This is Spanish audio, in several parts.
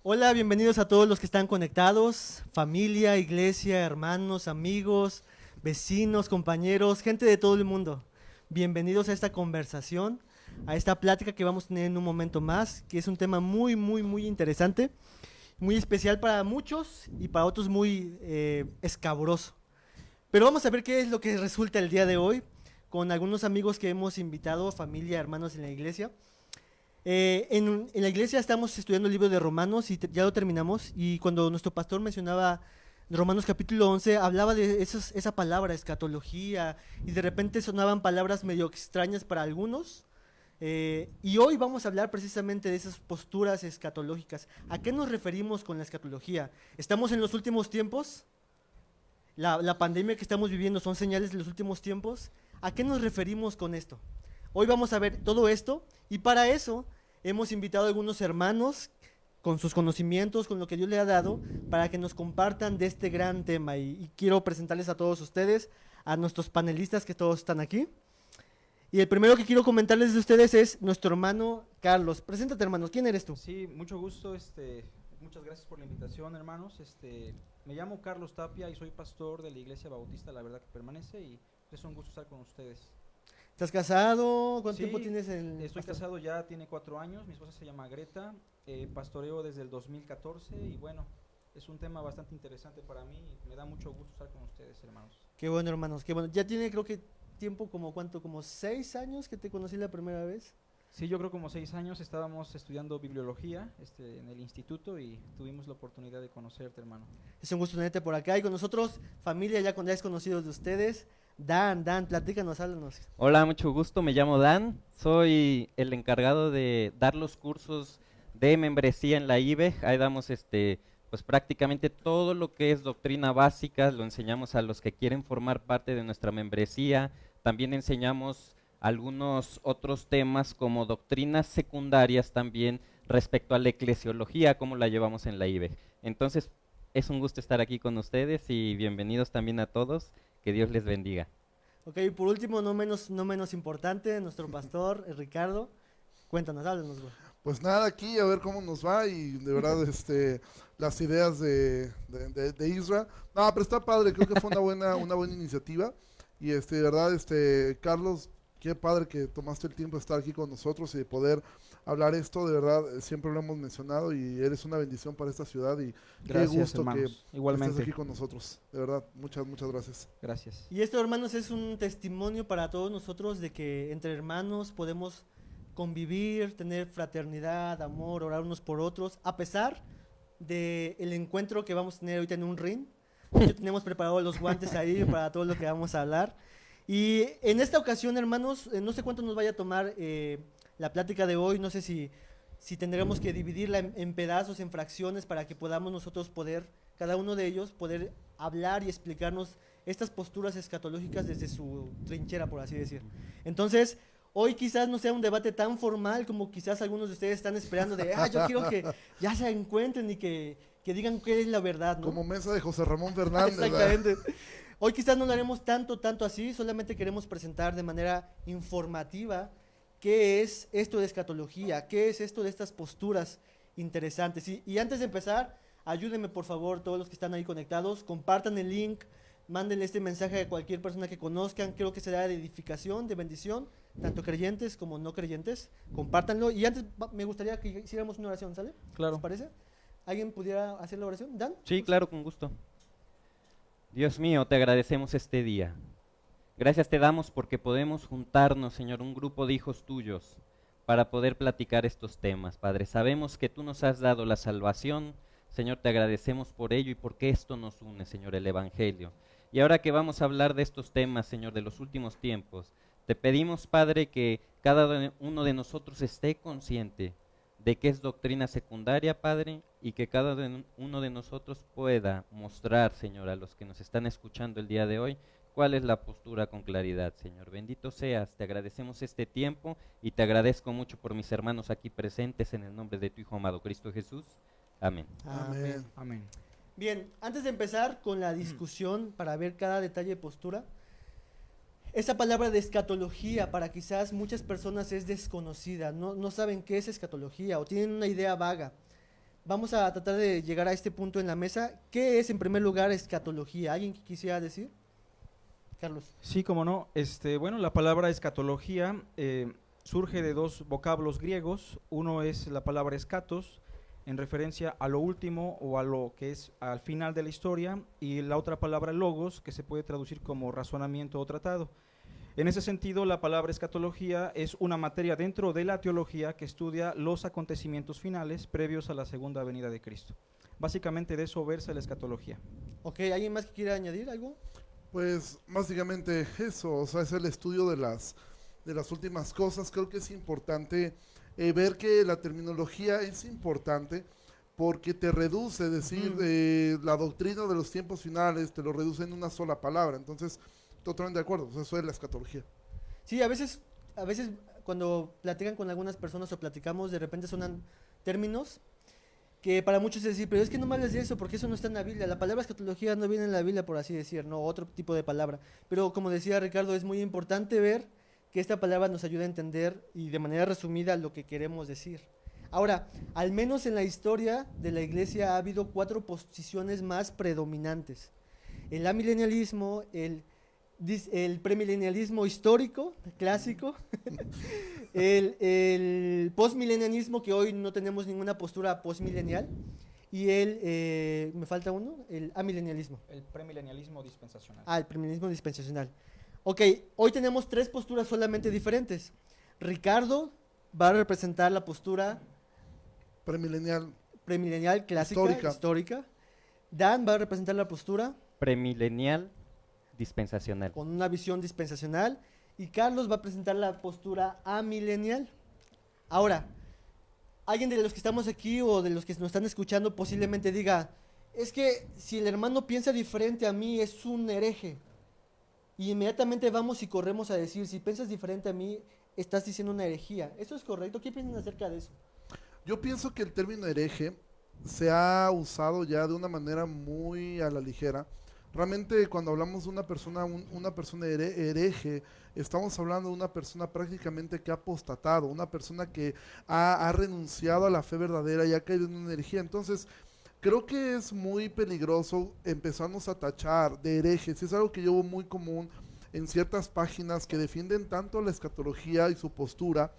Hola, bienvenidos a todos los que están conectados, familia, iglesia, hermanos, amigos, vecinos, compañeros, gente de todo el mundo. Bienvenidos a esta conversación, a esta plática que vamos a tener en un momento más, que es un tema muy interesante, muy especial para muchos y para otros muy escabroso. Pero vamos a ver qué es lo que resulta el día de hoy con algunos amigos que hemos invitado, familia, hermanos en la iglesia. En la iglesia estamos estudiando el libro de Romanos y ya lo terminamos. Y cuando nuestro pastor mencionaba Romanos capítulo 11, hablaba de esa palabra, escatología, y de repente sonaban palabras medio extrañas para algunos. Y hoy vamos a hablar precisamente de esas posturas escatológicas. ¿A qué nos referimos con la escatología? ¿Estamos en los últimos tiempos? ¿La pandemia que estamos viviendo son señales de los últimos tiempos? ¿A qué nos referimos con esto? Hoy vamos a ver todo esto y para eso hemos invitado a algunos hermanos con sus conocimientos, con lo que Dios le ha dado, para que nos compartan de este gran tema. Y quiero presentarles a todos ustedes, a nuestros panelistas que todos están aquí. Y el primero que quiero comentarles de ustedes es nuestro hermano Carlos. Preséntate, hermano, ¿quién eres tú? Sí, mucho gusto, muchas gracias por la invitación, hermanos. Me llamo Carlos Tapia y soy pastor de la Iglesia Bautista La Verdad que Permanece y es un gusto estar con ustedes. ¿Estás casado? ¿Cuánto Sí, tiempo tienes en estoy pastor? casado ya, tiene 4 años, mi esposa se llama Greta, pastoreo desde el 2014 y bueno, es un tema bastante interesante para mí y me da mucho gusto estar con ustedes, hermanos. Qué bueno, hermanos, qué bueno. Ya tiene, creo que tiempo como cuánto, como 6 años que te conocí la primera vez. Sí, yo creo como 6 años estábamos estudiando bibliología en el instituto y tuvimos la oportunidad de conocerte, hermano. Es un gusto tenerte por acá y con nosotros, familia ya es conocidos de ustedes. Dan, platícanos, háblanos. Hola, mucho gusto, me llamo Dan, soy el encargado de dar los cursos de membresía en la IBE. Ahí damos pues prácticamente todo lo que es doctrina básica, lo enseñamos a los que quieren formar parte de nuestra membresía. También enseñamos algunos otros temas como doctrinas secundarias también respecto a la eclesiología, cómo la llevamos en la IBE. Entonces, es un gusto estar aquí con ustedes y bienvenidos también a todos, que Dios les bendiga. Ok, por último, no menos importante, nuestro pastor, Ricardo. Cuéntanos, háblanos, güey. Pues nada, aquí a ver cómo nos va y de verdad las ideas de Isra. No, pero está padre, creo que fue una buena iniciativa. Y de verdad, Carlos, qué padre que tomaste el tiempo de estar aquí con nosotros y de poder hablar esto, de verdad, siempre lo hemos mencionado y eres una bendición para esta ciudad y Gracias, qué gusto hermanos. que Igualmente. estés aquí con nosotros. De verdad, muchas gracias. Gracias. Y esto, hermanos, es un testimonio para todos nosotros de que entre hermanos podemos convivir, tener fraternidad, amor, orar unos por otros, a pesar del encuentro que vamos a tener ahorita en un ring. Ya tenemos preparados los guantes ahí para todo lo que vamos a hablar. Y en esta ocasión, hermanos, no sé cuánto nos vaya a tomar la plática de hoy, no sé si tendremos que dividirla en pedazos, en fracciones, para que podamos nosotros poder, cada uno de ellos, poder hablar y explicarnos estas posturas escatológicas desde su trinchera, por así decir. Entonces, hoy quizás no sea un debate tan formal como quizás algunos de ustedes están esperando de, yo quiero que ya se encuentren y que digan qué es la verdad, ¿no? Como mesa de José Ramón Fernández. Exactamente. Hoy quizás no lo haremos tanto así, solamente queremos presentar de manera informativa qué es esto de escatología, qué es esto de estas posturas interesantes. Y antes de empezar, ayúdenme por favor todos los que están ahí conectados, compartan el link, mándenle este mensaje a cualquier persona que conozcan, creo que será de edificación, de bendición, tanto creyentes como no creyentes, compártanlo. Y antes me gustaría que hiciéramos una oración, ¿sale? Claro. ¿Les parece? ¿Alguien pudiera hacer la oración? ¿Dan? Sí, claro, con gusto. Dios mío, te agradecemos este día. Gracias te damos porque podemos juntarnos, Señor, un grupo de hijos tuyos para poder platicar estos temas. Padre, sabemos que tú nos has dado la salvación. Señor, te agradecemos por ello y porque esto nos une, Señor, el Evangelio. Y ahora que vamos a hablar de estos temas, Señor, de los últimos tiempos, te pedimos, Padre, que cada uno de nosotros esté consciente de qué es doctrina secundaria, Padre, y que cada uno de nosotros pueda mostrar, Señor, a los que nos están escuchando el día de hoy, cuál es la postura con claridad, Señor. Bendito seas, te agradecemos este tiempo y te agradezco mucho por mis hermanos aquí presentes en el nombre de tu Hijo amado Cristo Jesús. Amén. Amén. Amén. Bien, antes de empezar con la discusión para ver cada detalle de postura, esa palabra de escatología para quizás muchas personas es desconocida, no saben qué es escatología o tienen una idea vaga. vamos a tratar de llegar a este punto en la mesa. ¿Qué es en primer lugar escatología? ¿Alguien que quisiera decir? Carlos. Sí, como no. Bueno, la palabra escatología surge de dos vocablos griegos. Uno es la palabra escatos, en referencia a lo último o a lo que es al final de la historia, y la otra palabra logos, que se puede traducir como razonamiento o tratado. En ese sentido, la palabra escatología es una materia dentro de la teología que estudia los acontecimientos finales previos a la segunda venida de Cristo. Básicamente de eso versa la escatología. Ok, ¿alguien más que quiera añadir algo? Pues básicamente eso, o sea, es el estudio de las últimas cosas. Creo que es importante ver que la terminología es importante porque te reduce, es decir, la doctrina de los tiempos finales te lo reduce en una sola palabra. Entonces, totalmente de acuerdo, o sea, eso es la escatología. Sí, a veces cuando platican con algunas personas o platicamos, de repente sonan términos que para muchos es decir, pero es que no me hables de eso porque eso no está en la Biblia. La palabra escatología no viene en la Biblia, por así decir, no, otro tipo de palabra. Pero como decía Ricardo, es muy importante ver que esta palabra nos ayuda a entender y de manera resumida lo que queremos decir. Ahora, al menos en la historia de la iglesia ha habido 4 posiciones más predominantes. El amilenialismo, el premilenialismo histórico, clásico, el postmilenialismo, que hoy no tenemos ninguna postura postmilenial, y me falta uno, el amilenialismo. El premilenialismo dispensacional. El premilenialismo dispensacional. Ok, hoy tenemos 3 posturas solamente diferentes. Ricardo va a representar la postura premilenial clásica, histórica. Dan va a representar la postura Premilenial dispensacional. con una visión dispensacional, y Carlos va a presentar la postura amilenial. Ahora, alguien de los que estamos aquí o de los que nos están escuchando posiblemente diga, es que si el hermano piensa diferente a mí es un hereje. Y inmediatamente vamos y corremos a decir, si piensas diferente a mí, estás diciendo una herejía. ¿Eso es correcto? ¿Qué piensan acerca de eso? Yo pienso que el término hereje se ha usado ya de una manera muy a la ligera. Realmente cuando hablamos de una persona, hereje, estamos hablando de una persona prácticamente que ha apostatado, una persona que ha renunciado a la fe verdadera y ha caído en una herejía. Entonces, creo que es muy peligroso empezarnos a tachar de herejes. Es algo que yo veo muy común en ciertas páginas que defienden tanto la escatología y su postura,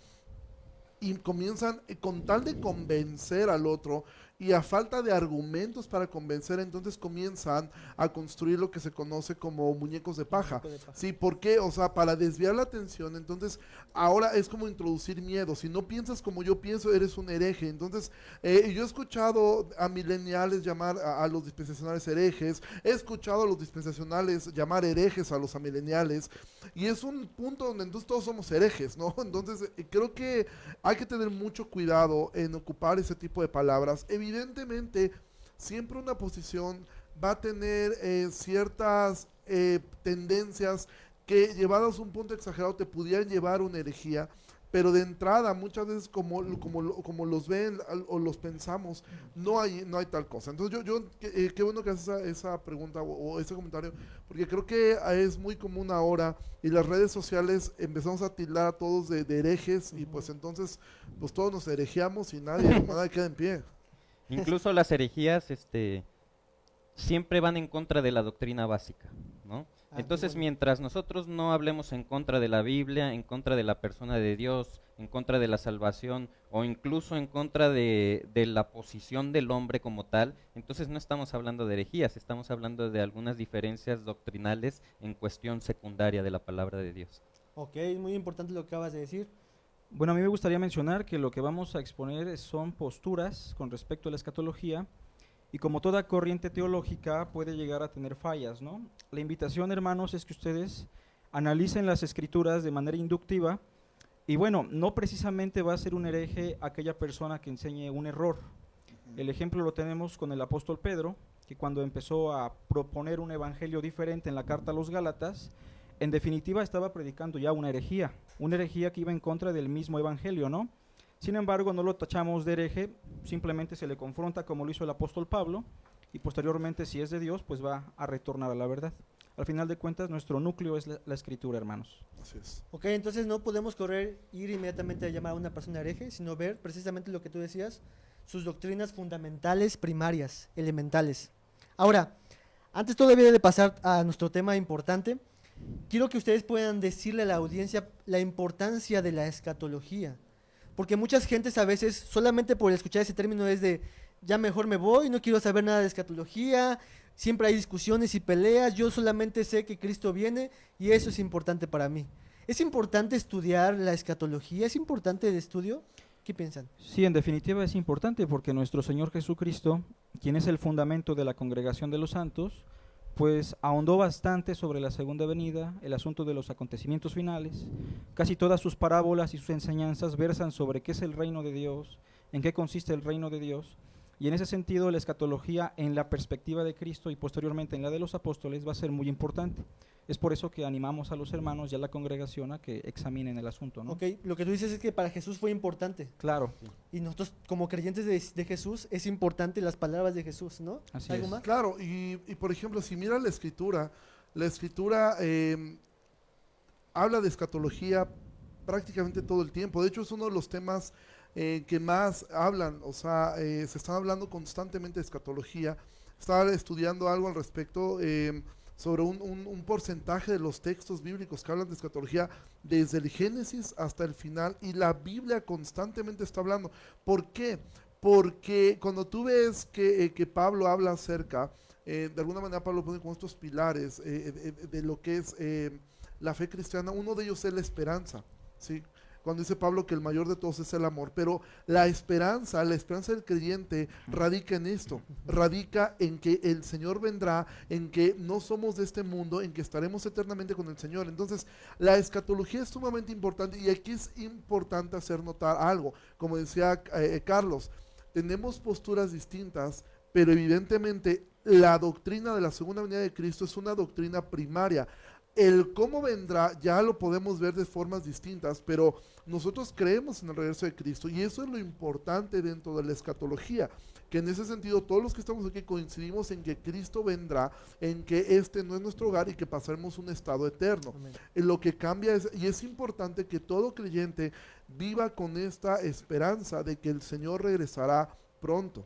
y comienzan con tal de convencer al otro y a falta de argumentos para convencer, entonces comienzan a construir lo que se conoce como muñecos de paja. Sí, ¿por qué? O sea, para desviar la atención. Entonces ahora es como introducir miedo. Si no piensas como yo pienso, eres un hereje. Entonces yo he escuchado a mileniales llamar a los dispensacionales herejes, he escuchado a los dispensacionales llamar herejes a los amileniales, y es un punto donde entonces todos somos herejes, ¿no? Entonces creo que hay que tener mucho cuidado en ocupar ese tipo de palabras. Evidentemente, siempre una posición va a tener ciertas tendencias que llevadas a un punto exagerado te pudieran llevar a una herejía, pero de entrada muchas veces como los ven o los pensamos, no hay tal cosa. Entonces qué bueno que haces esa pregunta o ese comentario, porque creo que es muy común ahora, y las redes sociales empezamos a tildar a todos de herejes, y pues entonces pues todos nos herejeamos y nadie queda en pie. Incluso las herejías siempre van en contra de la doctrina básica, ¿no? Entonces, mientras nosotros no hablemos en contra de la Biblia, en contra de la persona de Dios, en contra de la salvación, o incluso en contra de la posición del hombre como tal, entonces no estamos hablando de herejías, estamos hablando de algunas diferencias doctrinales en cuestión secundaria de la palabra de Dios. Ok, muy importante lo que acabas de decir. Bueno, a mí me gustaría mencionar que lo que vamos a exponer son posturas con respecto a la escatología, y como toda corriente teológica puede llegar a tener fallas, ¿no? La invitación, hermanos, es que ustedes analicen las escrituras de manera inductiva, y bueno, no precisamente va a ser un hereje aquella persona que enseñe un error. El ejemplo lo tenemos con el apóstol Pedro, que cuando empezó a proponer un evangelio diferente en la carta a los Gálatas, en definitiva estaba predicando ya una herejía que iba en contra del mismo evangelio, ¿no? Sin embargo, no lo tachamos de hereje, simplemente se le confronta como lo hizo el apóstol Pablo, y posteriormente, si es de Dios, pues va a retornar a la verdad. Al final de cuentas, nuestro núcleo es la escritura, hermanos. Así es. Ok, entonces no podemos ir inmediatamente a llamar a una persona hereje, sino ver precisamente lo que tú decías, sus doctrinas fundamentales, primarias, elementales. Ahora, antes todavía de pasar a nuestro tema importante, quiero que ustedes puedan decirle a la audiencia la importancia de la escatología. Porque muchas gentes a veces, solamente por escuchar ese término, es de, ya mejor me voy, no quiero saber nada de escatología, siempre hay discusiones y peleas, yo solamente sé que Cristo viene y eso es importante para mí. ¿Es importante estudiar la escatología? ¿Es importante el estudio? ¿Qué piensan? Sí, en definitiva es importante porque nuestro Señor Jesucristo, quien es el fundamento de la congregación de los santos, pues ahondó bastante sobre la segunda venida, el asunto de los acontecimientos finales. Casi todas sus parábolas y sus enseñanzas versan sobre qué es el reino de Dios, en qué consiste el reino de Dios. Y en ese sentido, la escatología en la perspectiva de Cristo y posteriormente en la de los apóstoles va a ser muy importante. Es por eso que animamos a los hermanos y a la congregación a que examinen el asunto, ¿no? Ok, lo que tú dices es que para Jesús fue importante. Claro. Y nosotros como creyentes de Jesús es importante las palabras de Jesús, ¿no? Así ¿Algo es. más? Claro, y por ejemplo, si mira la escritura habla de escatología prácticamente todo el tiempo. De hecho, es uno de los temas que más hablan, o sea, se están hablando constantemente de escatología. Estaba estudiando algo al respecto sobre un porcentaje de los textos bíblicos que hablan de escatología desde el Génesis hasta el final, y la Biblia constantemente está hablando. ¿Por qué? Porque cuando tú ves que Pablo habla acerca, de alguna manera Pablo pone como estos pilares de lo que es la fe cristiana, uno de ellos es la esperanza, ¿sí? Cuando dice Pablo que el mayor de todos es el amor, pero la esperanza del creyente radica en esto, radica en que el Señor vendrá, en que no somos de este mundo, en que estaremos eternamente con el Señor. Entonces, la escatología es sumamente importante, y aquí es importante hacer notar algo, como decía Carlos, tenemos posturas distintas, pero evidentemente la doctrina de la segunda venida de Cristo es una doctrina primaria. El cómo vendrá ya lo podemos ver de formas distintas, pero nosotros creemos en el regreso de Cristo, y eso es lo importante dentro de la escatología, que en ese sentido todos los que estamos aquí coincidimos en que Cristo vendrá, en que este no es nuestro hogar y que pasaremos un estado eterno. Lo que cambia es, y es importante que todo creyente viva con esta esperanza de que el Señor regresará pronto.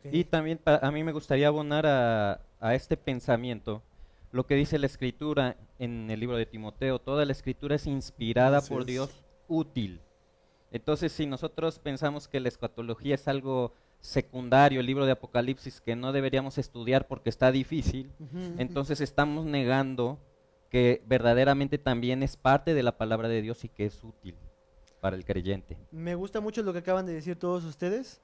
Y también a mí me gustaría abonar a este pensamiento lo que dice la Escritura en el libro de Timoteo. Toda la Escritura es inspirada por Dios, útil. Entonces, si nosotros pensamos que la escatología es algo secundario, el libro de Apocalipsis, que no deberíamos estudiar porque está difícil, entonces estamos negando que verdaderamente también es parte de la palabra de Dios y que es útil para el creyente. Me gusta mucho lo que acaban de decir todos ustedes.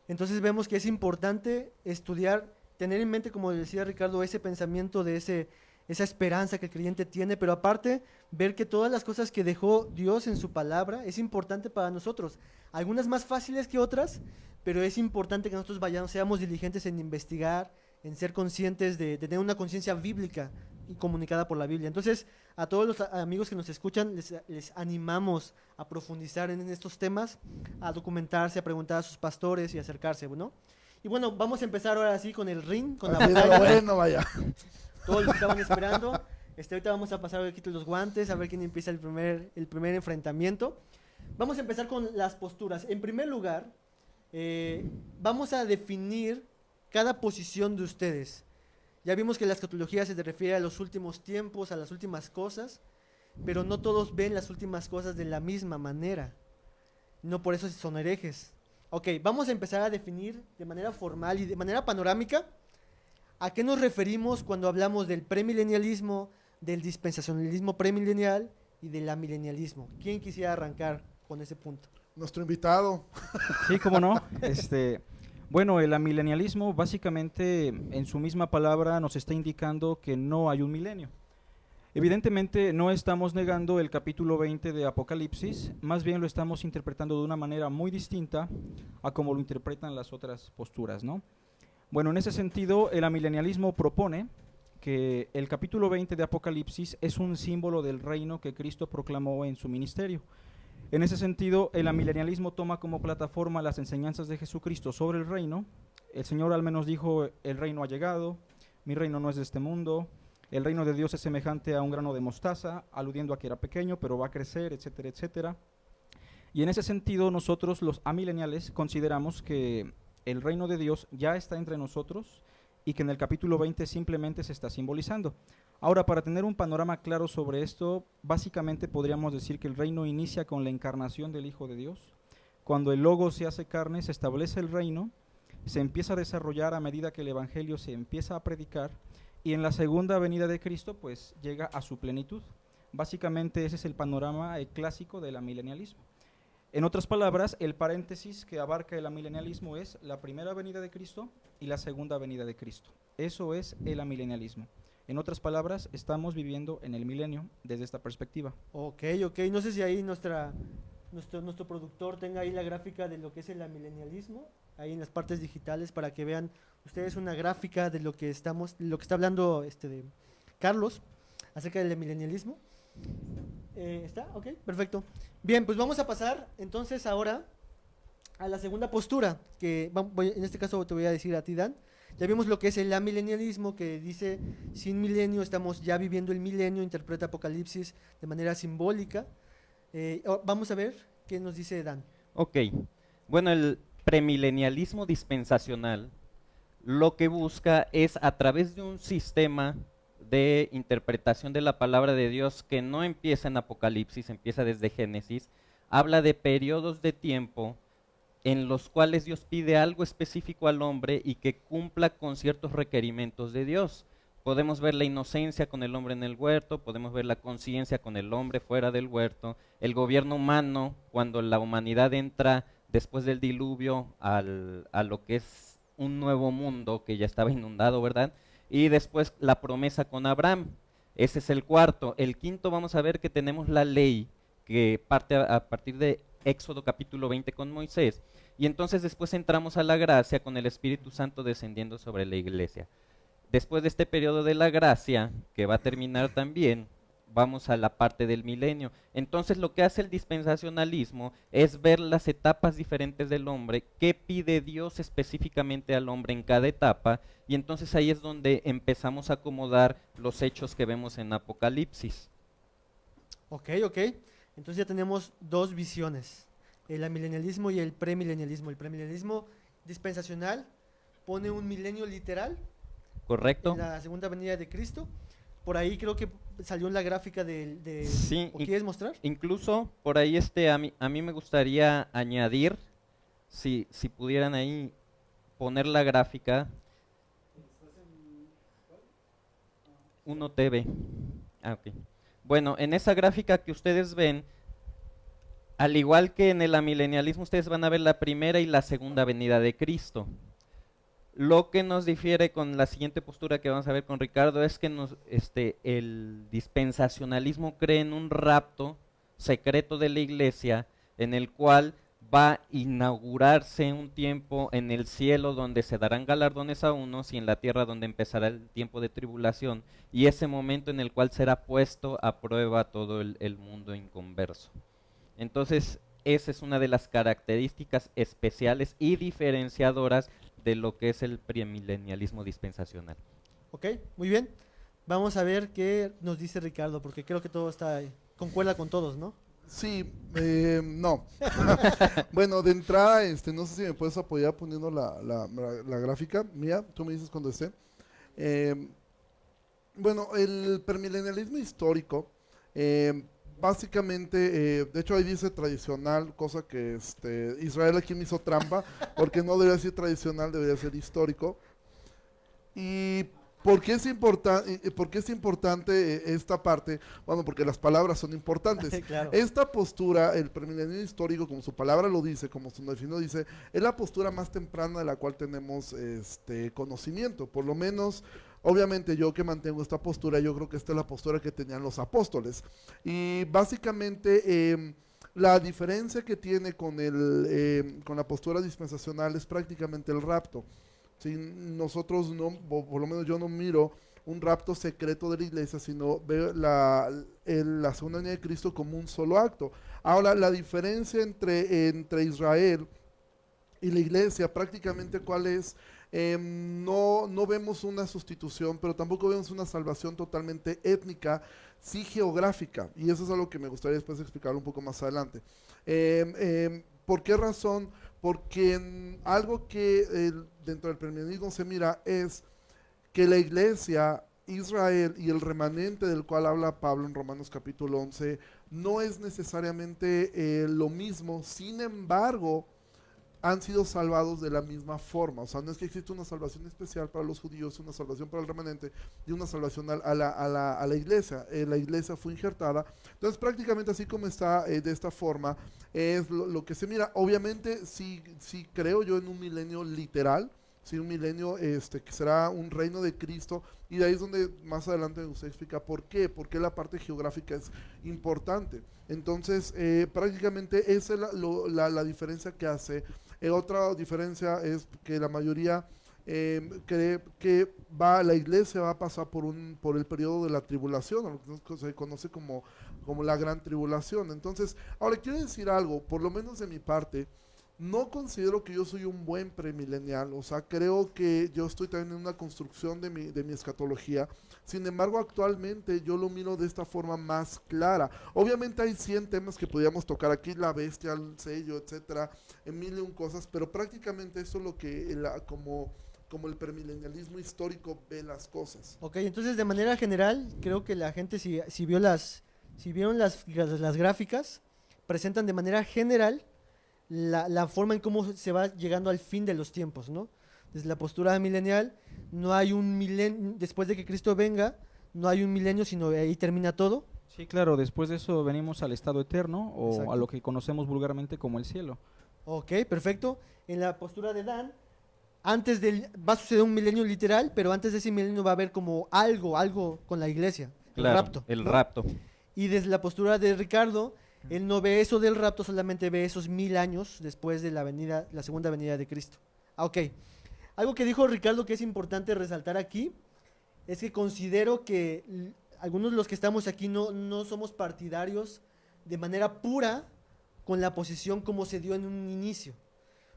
Entonces vemos que es importante estudiar, tener en mente, como decía Ricardo, ese pensamiento de esa esperanza que el creyente tiene, pero aparte ver que todas las cosas que dejó Dios en su palabra es importante para nosotros. Algunas más fáciles que otras, pero es importante que nosotros seamos diligentes en investigar, en ser conscientes de tener una conciencia bíblica y comunicada por la Biblia. Entonces, a todos los amigos que nos escuchan, les animamos a profundizar en estos temas, a documentarse, a preguntar a sus pastores y acercarse, ¿no? Y bueno, vamos a empezar ahora sí con el ring, con la batalla. Bueno, vaya. Todos los que estaban esperando. Ahorita vamos a pasar aquí los guantes, a ver quién empieza el primer enfrentamiento. Vamos a empezar con las posturas. En primer lugar, vamos a definir cada posición de ustedes. Ya vimos que la escatología se refiere a los últimos tiempos, a las últimas cosas, pero no todos ven las últimas cosas de la misma manera. No por eso son herejes. Ok, vamos a empezar a definir de manera formal y de manera panorámica a qué nos referimos cuando hablamos del premilenialismo, del dispensacionalismo premilenial y del amilenialismo. ¿Quién quisiera arrancar con ese punto? Nuestro invitado. Sí, cómo no. Bueno, el amilenialismo básicamente en su misma palabra nos está indicando que no hay un milenio. Evidentemente no estamos negando el capítulo 20 de Apocalipsis, más bien lo estamos interpretando de una manera muy distinta a como lo interpretan las otras posturas, ¿no? Bueno, en ese sentido, el amilenialismo propone que el capítulo 20 de Apocalipsis es un símbolo del reino que Cristo proclamó en su ministerio. En ese sentido, el amilenialismo toma como plataforma las enseñanzas de Jesucristo sobre el reino. El Señor al menos dijo, el reino ha llegado, mi reino no es de este mundo, el reino de Dios es semejante a un grano de mostaza, aludiendo a que era pequeño, pero va a crecer, etcétera, etcétera. Y en ese sentido, nosotros los amileniales consideramos que el reino de Dios ya está entre nosotros y que en el capítulo 20 simplemente se está simbolizando. Ahora, para tener un panorama claro sobre esto, básicamente podríamos decir que el reino inicia con la encarnación del Hijo de Dios. Cuando el Logos se hace carne, se establece el reino, se empieza a desarrollar a medida que el Evangelio se empieza a predicar, y en la segunda venida de Cristo, pues llega a su plenitud. Básicamente ese es el panorama clásico del amilenialismo. En otras palabras, el paréntesis que abarca el amilenialismo es la primera venida de Cristo y la segunda venida de Cristo. Eso es el amilenialismo. En otras palabras, estamos viviendo en el milenio desde esta perspectiva. Ok, no sé si ahí nuestro productor tenga ahí la gráfica de lo que es el amilenialismo, ahí en las partes digitales, para que vean ustedes una gráfica de lo que está hablando de Carlos acerca del amilenialismo. ¿Está? Ok, perfecto. Bien, pues vamos a pasar entonces ahora a la segunda postura, que en este caso te voy a decir a ti, Dan. Ya vimos lo que es el amilenialismo, que dice, sin milenio estamos ya viviendo el milenio, interpreta Apocalipsis de manera simbólica. Vamos a ver qué nos dice Dan. Ok, bueno, el premilenialismo dispensacional lo que busca es, a través de un sistema de interpretación de la palabra de Dios que no empieza en Apocalipsis, empieza desde Génesis, habla de periodos de tiempo en los cuales Dios pide algo específico al hombre y que cumpla con ciertos requerimientos de Dios. Podemos ver la inocencia con el hombre en el huerto, podemos ver la conciencia con el hombre fuera del huerto, el gobierno humano cuando la humanidad entra después del diluvio a lo que es un nuevo mundo que ya estaba inundado, ¿verdad? Y después la promesa con Abraham. Ese es el cuarto. El quinto, vamos a ver que tenemos la ley que parte a partir de Éxodo capítulo 20 con Moisés. Y entonces después entramos a la gracia con el Espíritu Santo descendiendo sobre la iglesia. Después de este periodo de la gracia, que va a terminar también, vamos a la parte del milenio. Entonces lo que hace el dispensacionalismo es ver las etapas diferentes del hombre, qué pide Dios específicamente al hombre en cada etapa, y entonces ahí es donde empezamos a acomodar los hechos que vemos en Apocalipsis. Ok. Entonces ya tenemos dos visiones, el amilenialismo y el premilenialismo. El premilenialismo dispensacional pone un milenio literal. ¿Correcto? En la segunda venida de Cristo. Por ahí creo que salió en la gráfica Sí, ¿o quieres mostrar? Incluso por ahí a mí me gustaría añadir, si pudieran ahí poner la gráfica. 1TV. Ok. Bueno, en esa gráfica que ustedes ven, al igual que en el amilenialismo, ustedes van a ver la primera y la segunda venida de Cristo. Lo que nos difiere con la siguiente postura que vamos a ver con Ricardo es que el dispensacionalismo cree en un rapto secreto de la iglesia en el cual va a inaugurarse un tiempo en el cielo donde se darán galardones a unos y en la tierra donde empezará el tiempo de tribulación, y ese momento en el cual será puesto a prueba todo el mundo inconverso. Entonces, esa es una de las características especiales y diferenciadoras de lo que es el premilenialismo dispensacional. Ok, muy bien. Vamos a ver qué nos dice Ricardo, porque creo que todo concuerda con todos, ¿no? Sí, no. Bueno, de entrada, no sé si me puedes apoyar poniendo la gráfica mía, tú me dices cuando esté. Bueno, el premilenialismo histórico, básicamente, de hecho ahí dice tradicional, cosa que Israel aquí me hizo trampa, porque no debería ser tradicional, debería ser histórico. ¿Y por qué es importante esta parte? Bueno, porque las palabras son importantes. Claro. Esta postura, el premilenialismo histórico, como su palabra lo dice, como su definición dice, es la postura más temprana de la cual tenemos conocimiento, por lo menos. Obviamente yo que mantengo esta postura, yo creo que esta es la postura que tenían los apóstoles. Y básicamente la diferencia que tiene con la postura dispensacional es prácticamente el rapto. ¿Sí? Nosotros no, por lo menos yo no miro un rapto secreto de la iglesia, sino veo la segunda venida de Cristo como un solo acto. Ahora, la diferencia entre Israel y la iglesia, prácticamente ¿cuál es? No vemos una sustitución, pero tampoco vemos una salvación totalmente étnica, sí geográfica, y eso es algo que me gustaría después explicar un poco más adelante. ¿Por qué razón? Porque algo que dentro del premilenialismo se mira es que la iglesia, Israel y el remanente del cual habla Pablo en Romanos capítulo 11, no es necesariamente lo mismo, sin embargo, han sido salvados de la misma forma. O sea, no es que existe una salvación especial para los judíos, una salvación para el remanente y una salvación a la iglesia. La iglesia fue injertada. Entonces, prácticamente así como está de esta forma, es lo que se mira. Obviamente, sí creo yo en un milenio literal, sí, un milenio que será un reino de Cristo, y de ahí es donde más adelante usted explica por qué la parte geográfica es importante. Entonces, prácticamente esa es la diferencia que hace. Otra diferencia es que la mayoría cree que la iglesia va a pasar por el periodo de la tribulación, o lo que se conoce como la gran tribulación. Entonces, ahora quiero decir algo, por lo menos de mi parte. No considero que yo soy un buen premilenial, o sea, creo que yo estoy también en una construcción de mi escatología. Sin embargo, actualmente yo lo miro de esta forma más clara. Obviamente hay 100 temas que podríamos tocar aquí, la bestia, el sello, etcétera, en mil y un cosas, pero prácticamente eso es lo que como el premilenialismo histórico ve las cosas. Ok, entonces de manera general, creo que la gente si vieron las gráficas, presentan de manera general la forma en cómo se va llegando al fin de los tiempos, ¿no? Desde la postura milenial, no hay un milenio, después de que Cristo venga, no hay un milenio, sino ahí termina todo. Sí, claro, después de eso venimos al estado eterno o Exacto. a lo que conocemos vulgarmente como el cielo. Ok, perfecto. En la postura de Dan, va a suceder un milenio literal, pero antes de ese milenio va a haber como algo con la iglesia, Claro, el rapto. el ¿no? rapto. Y desde la postura de Ricardo, él no ve eso del rapto, solamente ve esos 1000 años después de la segunda venida de Cristo. Ok. Algo que dijo Ricardo que es importante resaltar aquí es que considero que algunos de los que estamos aquí no somos partidarios de manera pura con la posición como se dio en un inicio.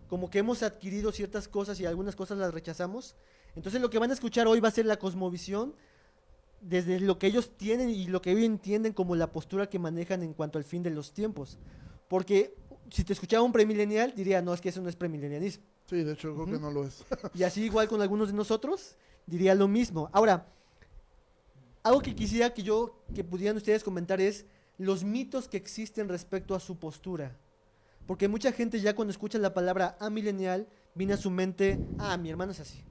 Como que hemos adquirido ciertas cosas y algunas cosas las rechazamos. Entonces lo que van a escuchar hoy va a ser la cosmovisión desde lo que ellos tienen y lo que ellos entienden como la postura que manejan en cuanto al fin de los tiempos. Porque si te escuchaba un premilenial, diría, no, es que eso no es premilenialismo. Sí, de hecho creo que no lo es. Y así igual con algunos de nosotros, diría lo mismo. Ahora, algo que quisiera que pudieran ustedes comentar es los mitos que existen respecto a su postura. Porque mucha gente ya cuando escucha la palabra amilenial, viene a su mente, mi hermano es así.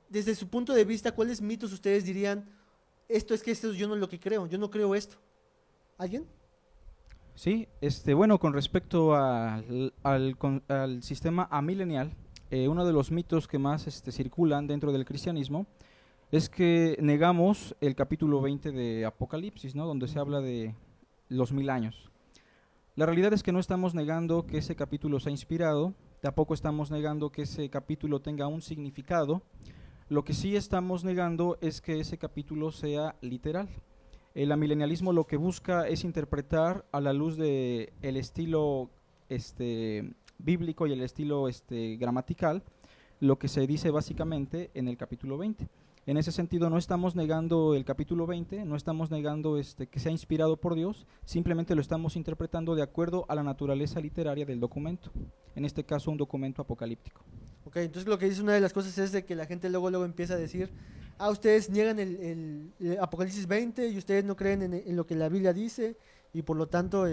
Desde su punto de vista, ¿cuáles mitos ustedes dirían, esto yo no es lo que creo, yo no creo esto? ¿Alguien? Sí, bueno, con respecto al sistema amilenial, uno de los mitos que más circulan dentro del cristianismo es que negamos el capítulo 20 de Apocalipsis, ¿no? Donde se habla de los 1000 años. La realidad es que no estamos negando que ese capítulo sea inspirado, tampoco estamos negando que ese capítulo tenga un significado. Lo que sí estamos negando es que ese capítulo sea literal. El amilenialismo lo que busca es interpretar a la luz de el estilo bíblico y el estilo gramatical lo que se dice básicamente en el capítulo 20. En ese sentido no estamos negando el capítulo 20, no estamos negando que sea inspirado por Dios, simplemente lo estamos interpretando de acuerdo a la naturaleza literaria del documento, en este caso un documento apocalíptico. Ok, entonces lo que dice una de las cosas es de que la gente luego empieza a decir, ustedes niegan el Apocalipsis 20 y ustedes no creen en lo que la Biblia dice y por lo tanto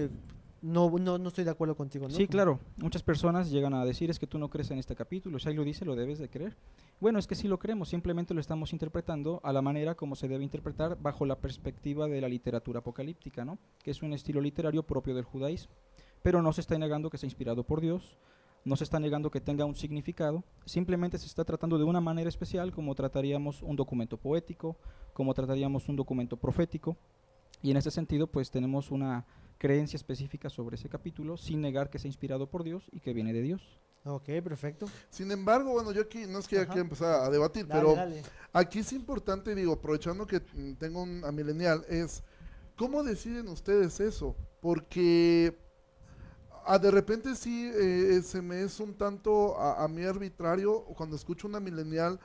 no estoy de acuerdo contigo, ¿no? Sí, claro, muchas personas llegan a decir es que tú no crees en este capítulo, si ahí lo dice, lo debes de creer. Bueno, es que sí lo creemos, simplemente lo estamos interpretando a la manera como se debe interpretar bajo la perspectiva de la literatura apocalíptica, ¿no? Que es un estilo literario propio del judaísmo, pero no se está negando que sea inspirado por Dios, no se está negando que tenga un significado, simplemente se está tratando de una manera especial como trataríamos un documento poético, como trataríamos un documento profético, y en ese sentido pues tenemos una creencia específica sobre ese capítulo sin negar que sea inspirado por Dios y que viene de Dios. Ok, perfecto. Sin embargo, bueno, yo aquí no es que ya quiera empezar a debatir, Dale, pero dale. aquí es importante, digo, aprovechando que tengo un amilenial, es ¿cómo deciden ustedes eso? Porque de repente sí se me es un tanto a mí arbitrario cuando escucho una milenial,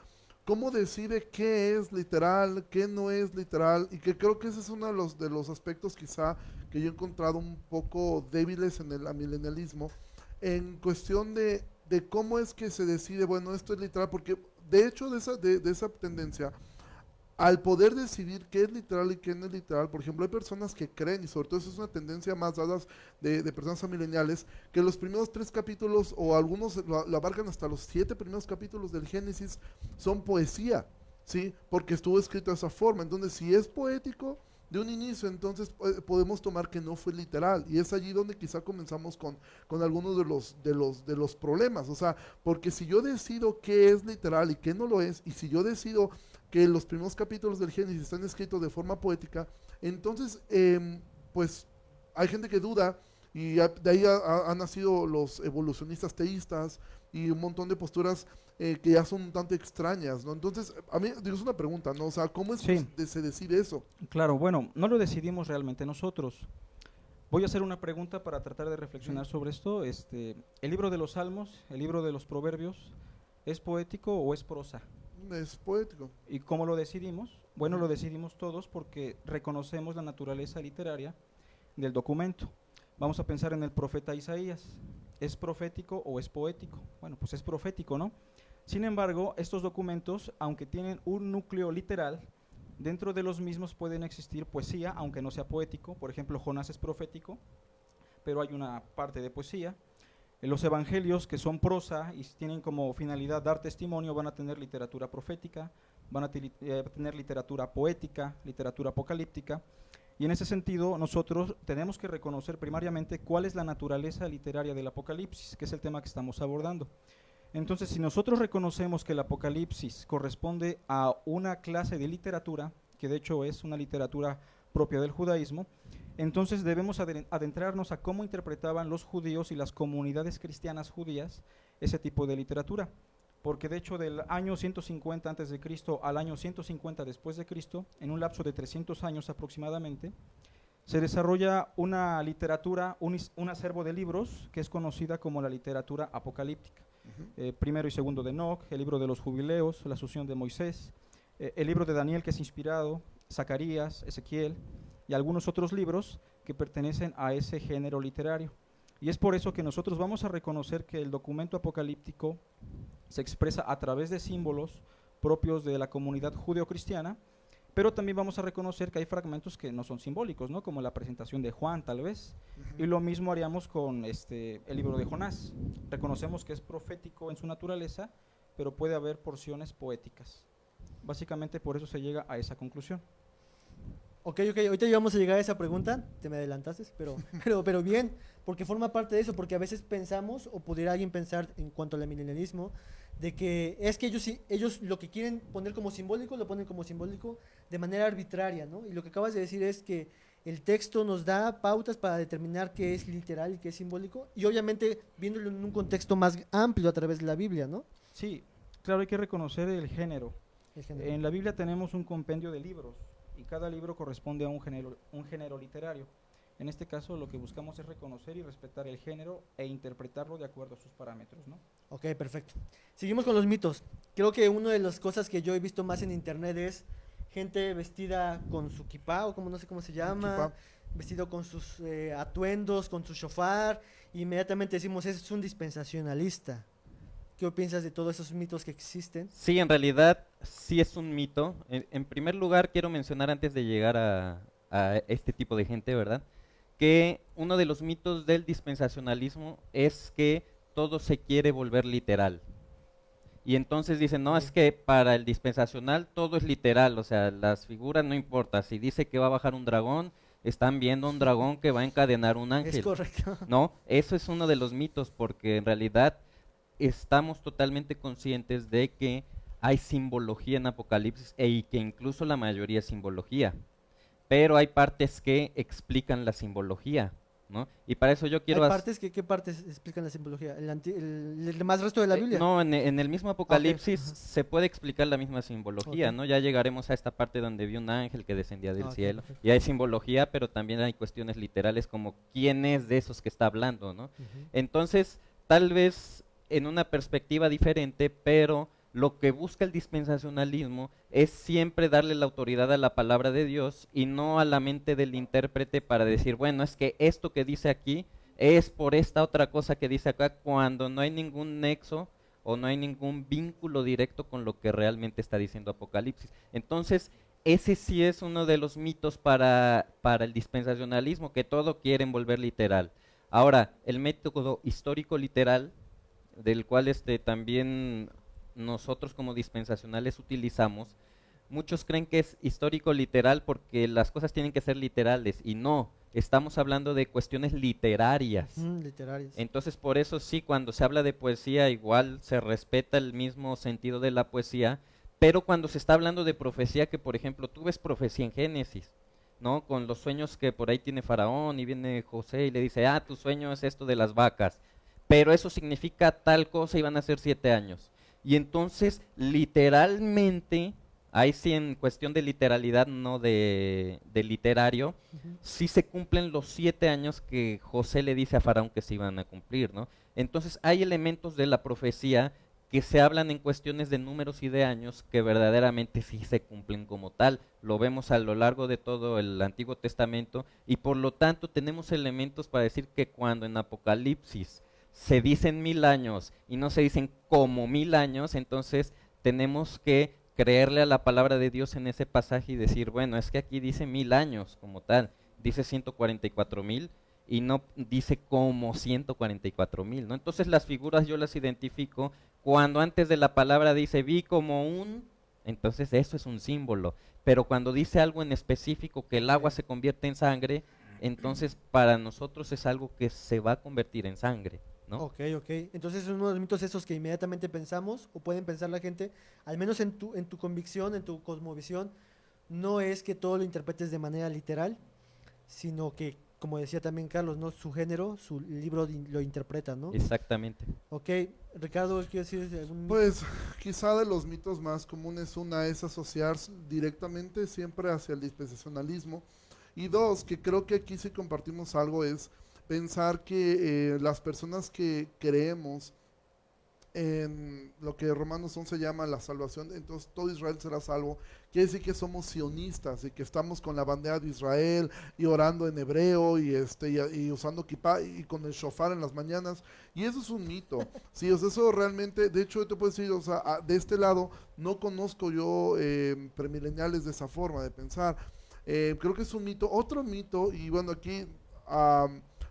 cómo decide qué es literal, qué no es literal, y que creo que ese es uno de los aspectos quizá que yo he encontrado un poco débiles en el amilenialismo, en cuestión de cómo es que se decide, bueno, esto es literal, porque de hecho de esa tendencia, al poder decidir qué es literal y qué no es literal, por ejemplo, hay personas que creen, y sobre todo eso es una tendencia más dada de personas mileniales, que los primeros 3 capítulos, o algunos lo abarcan hasta los 7 primeros capítulos del Génesis, son poesía, ¿sí? Porque estuvo escrito de esa forma. Entonces, si es poético de un inicio, entonces podemos tomar que no fue literal, y es allí donde quizá comenzamos con algunos de los problemas. O sea, porque si yo decido qué es literal y qué no lo es, y si yo decido que los primeros capítulos del Génesis están escritos de forma poética, entonces pues hay gente que duda, y de ahí han nacido los evolucionistas teístas y un montón de posturas que ya son un tanto extrañas, ¿no? Entonces, a mí, digo, es una pregunta, ¿no? O sea, ¿cómo es Sí. que se decide eso? Claro, bueno, no lo decidimos realmente nosotros. Voy a hacer una pregunta para tratar de reflexionar sobre esto. ¿El libro de los Salmos, el libro de los Proverbios, es poético o es prosa? Es poético. ¿Y cómo lo decidimos? Bueno, lo decidimos todos porque reconocemos la naturaleza literaria del documento. Vamos a pensar en el profeta Isaías. ¿Es profético o es poético? Bueno, pues es profético, ¿no? Sin embargo, estos documentos, aunque tienen un núcleo literal, dentro de los mismos pueden existir poesía, aunque no sea poético. Por ejemplo, Jonás es profético, pero hay una parte de poesía. Los evangelios, que son prosa y tienen como finalidad dar testimonio, van a tener literatura profética, van a tener literatura poética, literatura apocalíptica. Y en ese sentido, nosotros tenemos que reconocer primariamente cuál es la naturaleza literaria del Apocalipsis, que es el tema que estamos abordando. Entonces, si nosotros reconocemos que el Apocalipsis corresponde a una clase de literatura, que de hecho es una literatura propia del judaísmo, entonces debemos adentrarnos a cómo interpretaban los judíos y las comunidades cristianas judías ese tipo de literatura. Porque de hecho del año 150 antes de Cristo al año 150 después de Cristo, en un lapso de 300 años aproximadamente, se desarrolla una literatura, un acervo de libros que es conocida como la literatura apocalíptica. Primero y segundo de Enoc, el libro de los jubileos, la Asunción de Moisés, el libro de Daniel, que es inspirado, Zacarías, Ezequiel y algunos otros libros que pertenecen a ese género literario. Y es por eso que nosotros vamos a reconocer que el documento apocalíptico se expresa a través de símbolos propios de la comunidad judeocristiana, pero también vamos a reconocer que hay fragmentos que no son simbólicos, ¿no? Como la presentación de Juan, tal vez. Y lo mismo haríamos con el libro de Jonás. Reconocemos que es profético en su naturaleza, pero puede haber porciones poéticas. Básicamente por eso se llega a esa conclusión. Ok, ahorita ya vamos a llegar a esa pregunta, te me adelantaste, pero bien, porque forma parte de eso, porque a veces pensamos, o pudiera alguien pensar en cuanto al milenialismo, de que es que ellos lo que quieren poner como simbólico, lo ponen como simbólico de manera arbitraria, ¿no? Y lo que acabas de decir es que el texto nos da pautas para determinar qué es literal y qué es simbólico, y obviamente viéndolo en un contexto más amplio a través de la Biblia, ¿no? Sí, claro, hay que reconocer el género. El género. En la Biblia tenemos un compendio de libros, y cada libro corresponde a un género literario. En este caso, lo que buscamos es reconocer y respetar el género e interpretarlo de acuerdo a sus parámetros, ¿no? Ok, perfecto. Seguimos con los mitos. Creo que una de las cosas que yo he visto más en internet es gente vestida con su kipá, o como no sé cómo se llama, Kipá. vestido con sus atuendos, con su shofar, y inmediatamente decimos, es un dispensacionalista. ¿Qué piensas de todos esos mitos que existen? Sí, en realidad sí es un mito. En primer lugar, quiero mencionar antes de llegar a este tipo de gente, ¿verdad? Que uno de los mitos del dispensacionalismo es que todo se quiere volver literal. Y entonces dicen, no, es que para el dispensacional todo es literal, o sea, las figuras no importa. Si dice que va a bajar un dragón, están viendo un dragón que va a encadenar un ángel. Es correcto. No, eso es uno de los mitos, porque en realidad estamos totalmente conscientes de que hay simbología en Apocalipsis y que incluso la mayoría es simbología, pero hay partes que explican la simbología, ¿no? Y para eso yo quiero... ¿Hay partes? ¿Qué partes explican la simbología? ¿El demás resto de la Biblia? No, en el mismo Apocalipsis Ajá. se puede explicar la misma simbología, Ok. ¿no? Ya llegaremos a esta parte donde vi un ángel que descendía del Ok, cielo, perfecto. y hay simbología, pero también hay cuestiones literales como quién es de esos que está hablando, ¿no? Ujú. Entonces, tal vez en una perspectiva diferente, pero lo que busca el dispensacionalismo es siempre darle la autoridad a la palabra de Dios y no a la mente del intérprete para decir, bueno, es que esto que dice aquí es por esta otra cosa que dice acá, cuando no hay ningún nexo o no hay ningún vínculo directo con lo que realmente está diciendo Apocalipsis. Entonces, ese sí es uno de los mitos para el dispensacionalismo, que todo quieren volver literal. Ahora, el método histórico literal, del cual también nosotros como dispensacionales utilizamos, muchos creen que es histórico literal porque las cosas tienen que ser literales, y no, estamos hablando de cuestiones literarias. Literarios. Entonces, por eso sí, cuando se habla de poesía, igual se respeta el mismo sentido de la poesía, pero cuando se está hablando de profecía, que por ejemplo, tú ves profecía en Génesis, ¿no? Con los sueños que por ahí tiene Faraón, y viene José y le dice, tu sueño es esto de las vacas, pero eso significa tal cosa y van a ser 7 años. Y entonces, literalmente, ahí sí en cuestión de literalidad, no de literario, sí se cumplen los 7 años que José le dice a Faraón que se iban a cumplir, ¿no? Entonces hay elementos de la profecía que se hablan en cuestiones de números y de años que verdaderamente sí se cumplen como tal. Lo vemos a lo largo de todo el Antiguo Testamento, y por lo tanto tenemos elementos para decir que cuando en Apocalipsis se dicen 1000 años y no se dicen como 1000 años, entonces tenemos que creerle a la palabra de Dios en ese pasaje y decir, bueno, es que aquí dice 1000 años como tal, dice 144,000 y no dice como 144,000, ¿no? Entonces las figuras yo las identifico cuando antes de la palabra dice vi como entonces eso es un símbolo, pero cuando dice algo en específico, que el agua se convierte en sangre, entonces para nosotros es algo que se va a convertir en sangre, ¿no? Ok. Entonces es uno de los mitos esos que inmediatamente pensamos, o pueden pensar la gente, al menos en tu convicción, en tu cosmovisión, no es que todo lo interpretes de manera literal, sino que, como decía también Carlos, ¿no? Su género, su libro lo interpreta, ¿no? Exactamente. Ok, Ricardo, ¿quiero decir algún mito? Pues quizá de los mitos más comunes, una es asociar directamente siempre hacia el dispensacionalismo, y dos, que creo que aquí sí compartimos algo, es pensar que las personas que creemos en lo que Romanos 11 llama la salvación, entonces todo Israel será salvo, quiere decir que somos sionistas y que estamos con la bandera de Israel y orando en hebreo y usando kippah y con el shofar en las mañanas, y eso es un mito. Sí, o sea, eso realmente, de hecho yo te puedo decir, o sea, de este lado no conozco yo premileniales de esa forma de pensar. Creo que es un mito. Otro mito, y bueno, aquí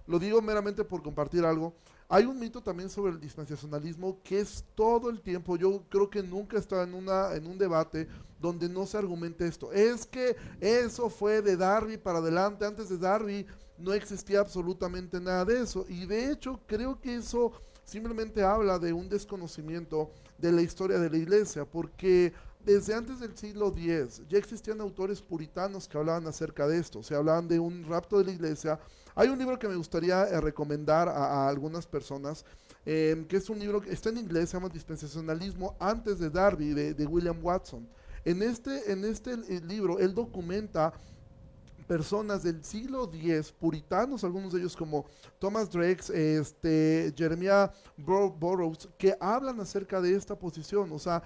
lo digo meramente por compartir algo. Hay un mito también sobre el dispensacionalismo que es todo el tiempo, yo creo que nunca está en un debate donde no se argumente esto. Es que eso fue de Darby para adelante, antes de Darby no existía absolutamente nada de eso. Y de hecho creo que eso simplemente habla de un desconocimiento de la historia de la iglesia, porque desde antes del siglo X ya existían autores puritanos que hablaban acerca de esto, se hablaban de un rapto de la iglesia. Hay un libro que me gustaría recomendar a algunas personas, que es un libro que está en inglés, se llama Dispensacionalismo antes de Darby, de William Watson. En este libro, él documenta personas del siglo X, puritanos, algunos de ellos como Thomas Drake, Jeremiah Burroughs, que hablan acerca de esta posición, o sea,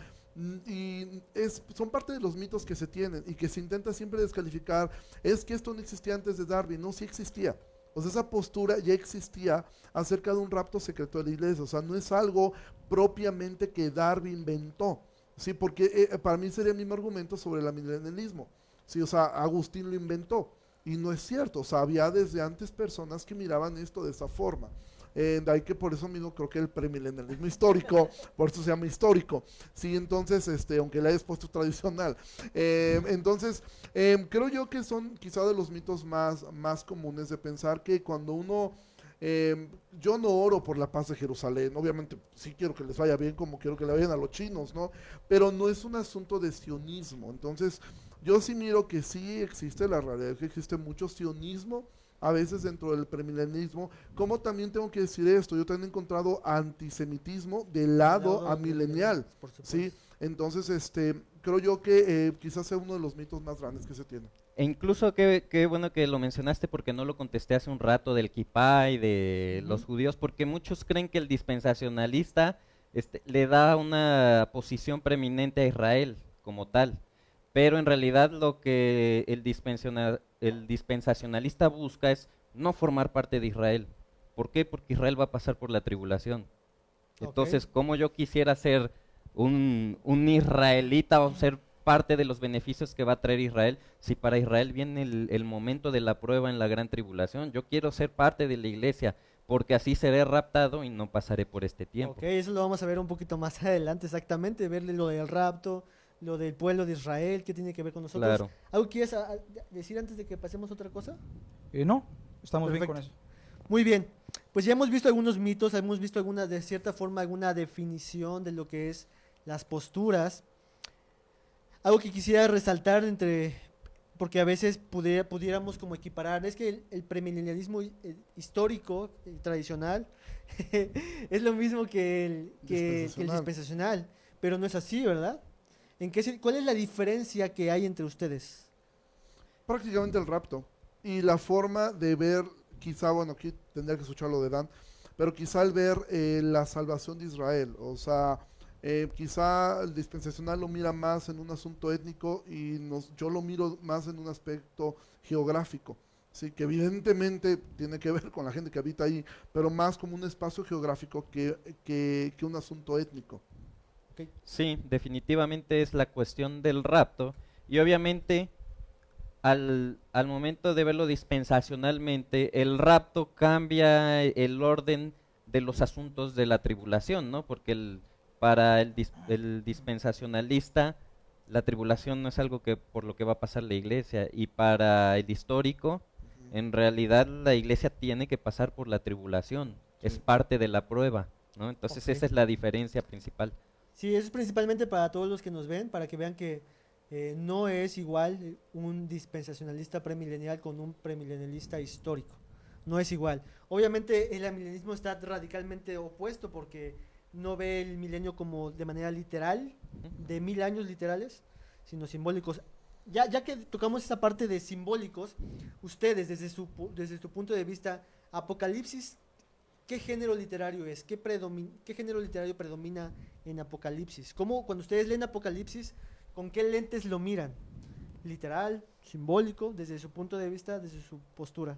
son parte de los mitos que se tienen y que se intenta siempre descalificar. Es que esto no existía antes de Darby, no, sí existía. O sea, esa postura ya existía acerca de un rapto secreto de la iglesia. O sea, no es algo propiamente que Darby inventó, ¿sí? Porque para mí sería el mismo argumento sobre el amilenialismo. Sí, o sea, Agustín lo inventó y no es cierto. O sea, había desde antes personas que miraban esto de esa forma. De ahí que por eso mismo creo que el premilenialismo histórico, por eso se llama histórico. Sí, entonces, aunque le hayas puesto tradicional. Entonces, creo yo que son quizá de los mitos más comunes de pensar que cuando uno... yo no oro por la paz de Jerusalén, obviamente sí quiero que les vaya bien como quiero que le vayan a los chinos, ¿no? Pero no es un asunto de sionismo. Entonces, yo sí miro que sí existe la realidad, que existe mucho sionismo a veces dentro del premilenialismo, como también tengo que decir esto, yo también he encontrado antisemitismo del lado amilenial, ¿sí? Entonces, creo yo que quizás sea uno de los mitos más grandes que se tiene. E incluso qué bueno que lo mencionaste, porque no lo contesté hace un rato del kippah y de los judíos, porque muchos creen que el dispensacionalista le da una posición preeminente a Israel como tal, pero en realidad lo que el dispensacionalista busca es no formar parte de Israel, ¿Por qué? Porque Israel va a pasar por la tribulación. Ok. Entonces, ¿cómo yo quisiera ser un israelita o ser parte de los beneficios que va a traer Israel si para Israel viene el momento de la prueba en la gran tribulación? Yo quiero ser parte de la iglesia porque así seré raptado y no pasaré por este tiempo. Ok, eso lo vamos a ver un poquito más adelante, exactamente, verle lo del rapto, lo del pueblo de Israel, qué tiene que ver con nosotros. Claro. ¿Algo quieres decir antes de que pasemos a otra cosa? No, estamos bien Perfecto. con eso. Muy bien, pues ya hemos visto algunos mitos, hemos visto alguna, de cierta forma, alguna definición de lo que es las posturas. Algo que quisiera resaltar porque a veces pudiéramos como equiparar, es que el premilenialismo histórico, tradicional, es lo mismo que el dispensacional, pero no es así, ¿verdad? ¿Cuál es la diferencia que hay entre ustedes? Prácticamente el rapto y la forma de ver, quizá, bueno, aquí tendría que escuchar lo de Dan, pero quizá el ver la salvación de Israel, o sea, quizá el dispensacional lo mira más en un asunto étnico y yo lo miro más en un aspecto geográfico, sí, que evidentemente tiene que ver con la gente que habita ahí, pero más como un espacio geográfico que un asunto étnico. Sí, definitivamente es la cuestión del rapto y obviamente al momento de verlo dispensacionalmente, el rapto cambia el orden de los asuntos de la tribulación, ¿no? Porque para el dispensacionalista la tribulación no es algo que por lo que va a pasar la iglesia, y para el histórico en realidad la iglesia tiene que pasar por la tribulación, es parte de la prueba, ¿no? Entonces Ok. esa es la diferencia principal. Sí, eso es principalmente para todos los que nos ven, para que vean que no es igual un dispensacionalista premilenial con un premilenialista histórico. No es igual. Obviamente el amilenismo está radicalmente opuesto porque no ve el milenio como de manera literal, de 1000 años literales, sino simbólicos. Ya que tocamos esa parte de simbólicos, ustedes desde su punto de vista, Apocalipsis, ¿qué género literario es? ¿Qué género literario predomina en Apocalipsis? ¿Cómo, cuando ustedes leen Apocalipsis, con qué lentes lo miran? ¿Literal, simbólico, desde su punto de vista, desde su postura?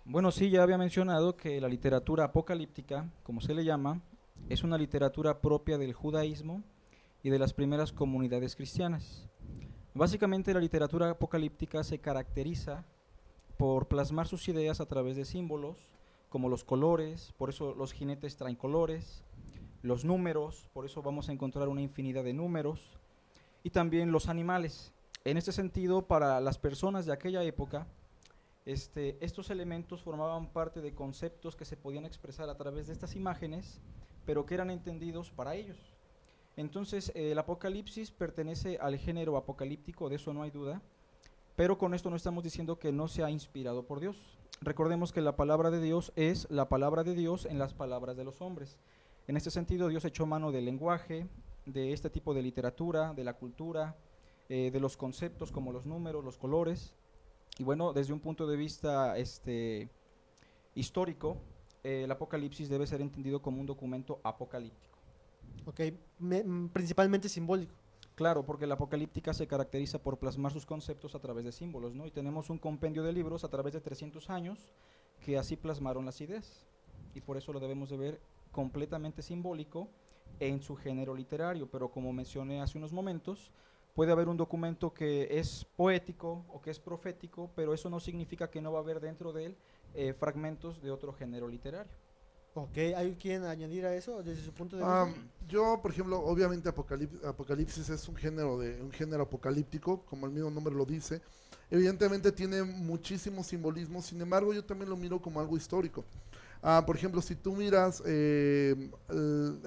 Bueno, sí, ya había mencionado que la literatura apocalíptica, como se le llama, es una literatura propia del judaísmo y de las primeras comunidades cristianas. Básicamente la literatura apocalíptica se caracteriza por plasmar sus ideas a través de símbolos, como los colores, por eso los jinetes traen colores, los números, por eso vamos a encontrar una infinidad de números, y también los animales. En este sentido, para las personas de aquella época, estos elementos formaban parte de conceptos que se podían expresar a través de estas imágenes, pero que eran entendidos para ellos. Entonces, el Apocalipsis pertenece al género apocalíptico, de eso no hay duda, pero con esto no estamos diciendo que no sea inspirado por Dios. Recordemos que la palabra de Dios es la palabra de Dios en las palabras de los hombres. En este sentido, Dios echó mano del lenguaje, de este tipo de literatura, de la cultura, de los conceptos como los números, los colores. Y bueno, desde un punto de vista histórico, el Apocalipsis debe ser entendido como un documento apocalíptico. Ok, principalmente simbólico. Claro, porque la apocalíptica se caracteriza por plasmar sus conceptos a través de símbolos, ¿no? Y tenemos un compendio de libros a través de 300 años que así plasmaron las ideas. Y por eso lo debemos de ver completamente simbólico en su género literario. Pero como mencioné hace unos momentos, puede haber un documento que es poético o que es profético, pero eso no significa que no va a haber dentro de él fragmentos de otro género literario. Ok, ¿hay quien añadir a eso desde su punto de vista? Yo, por ejemplo, obviamente Apocalipsis es un género apocalíptico, como el mismo nombre lo dice. Evidentemente tiene muchísimos simbolismos, sin embargo yo también lo miro como algo histórico. Por ejemplo, si tú miras el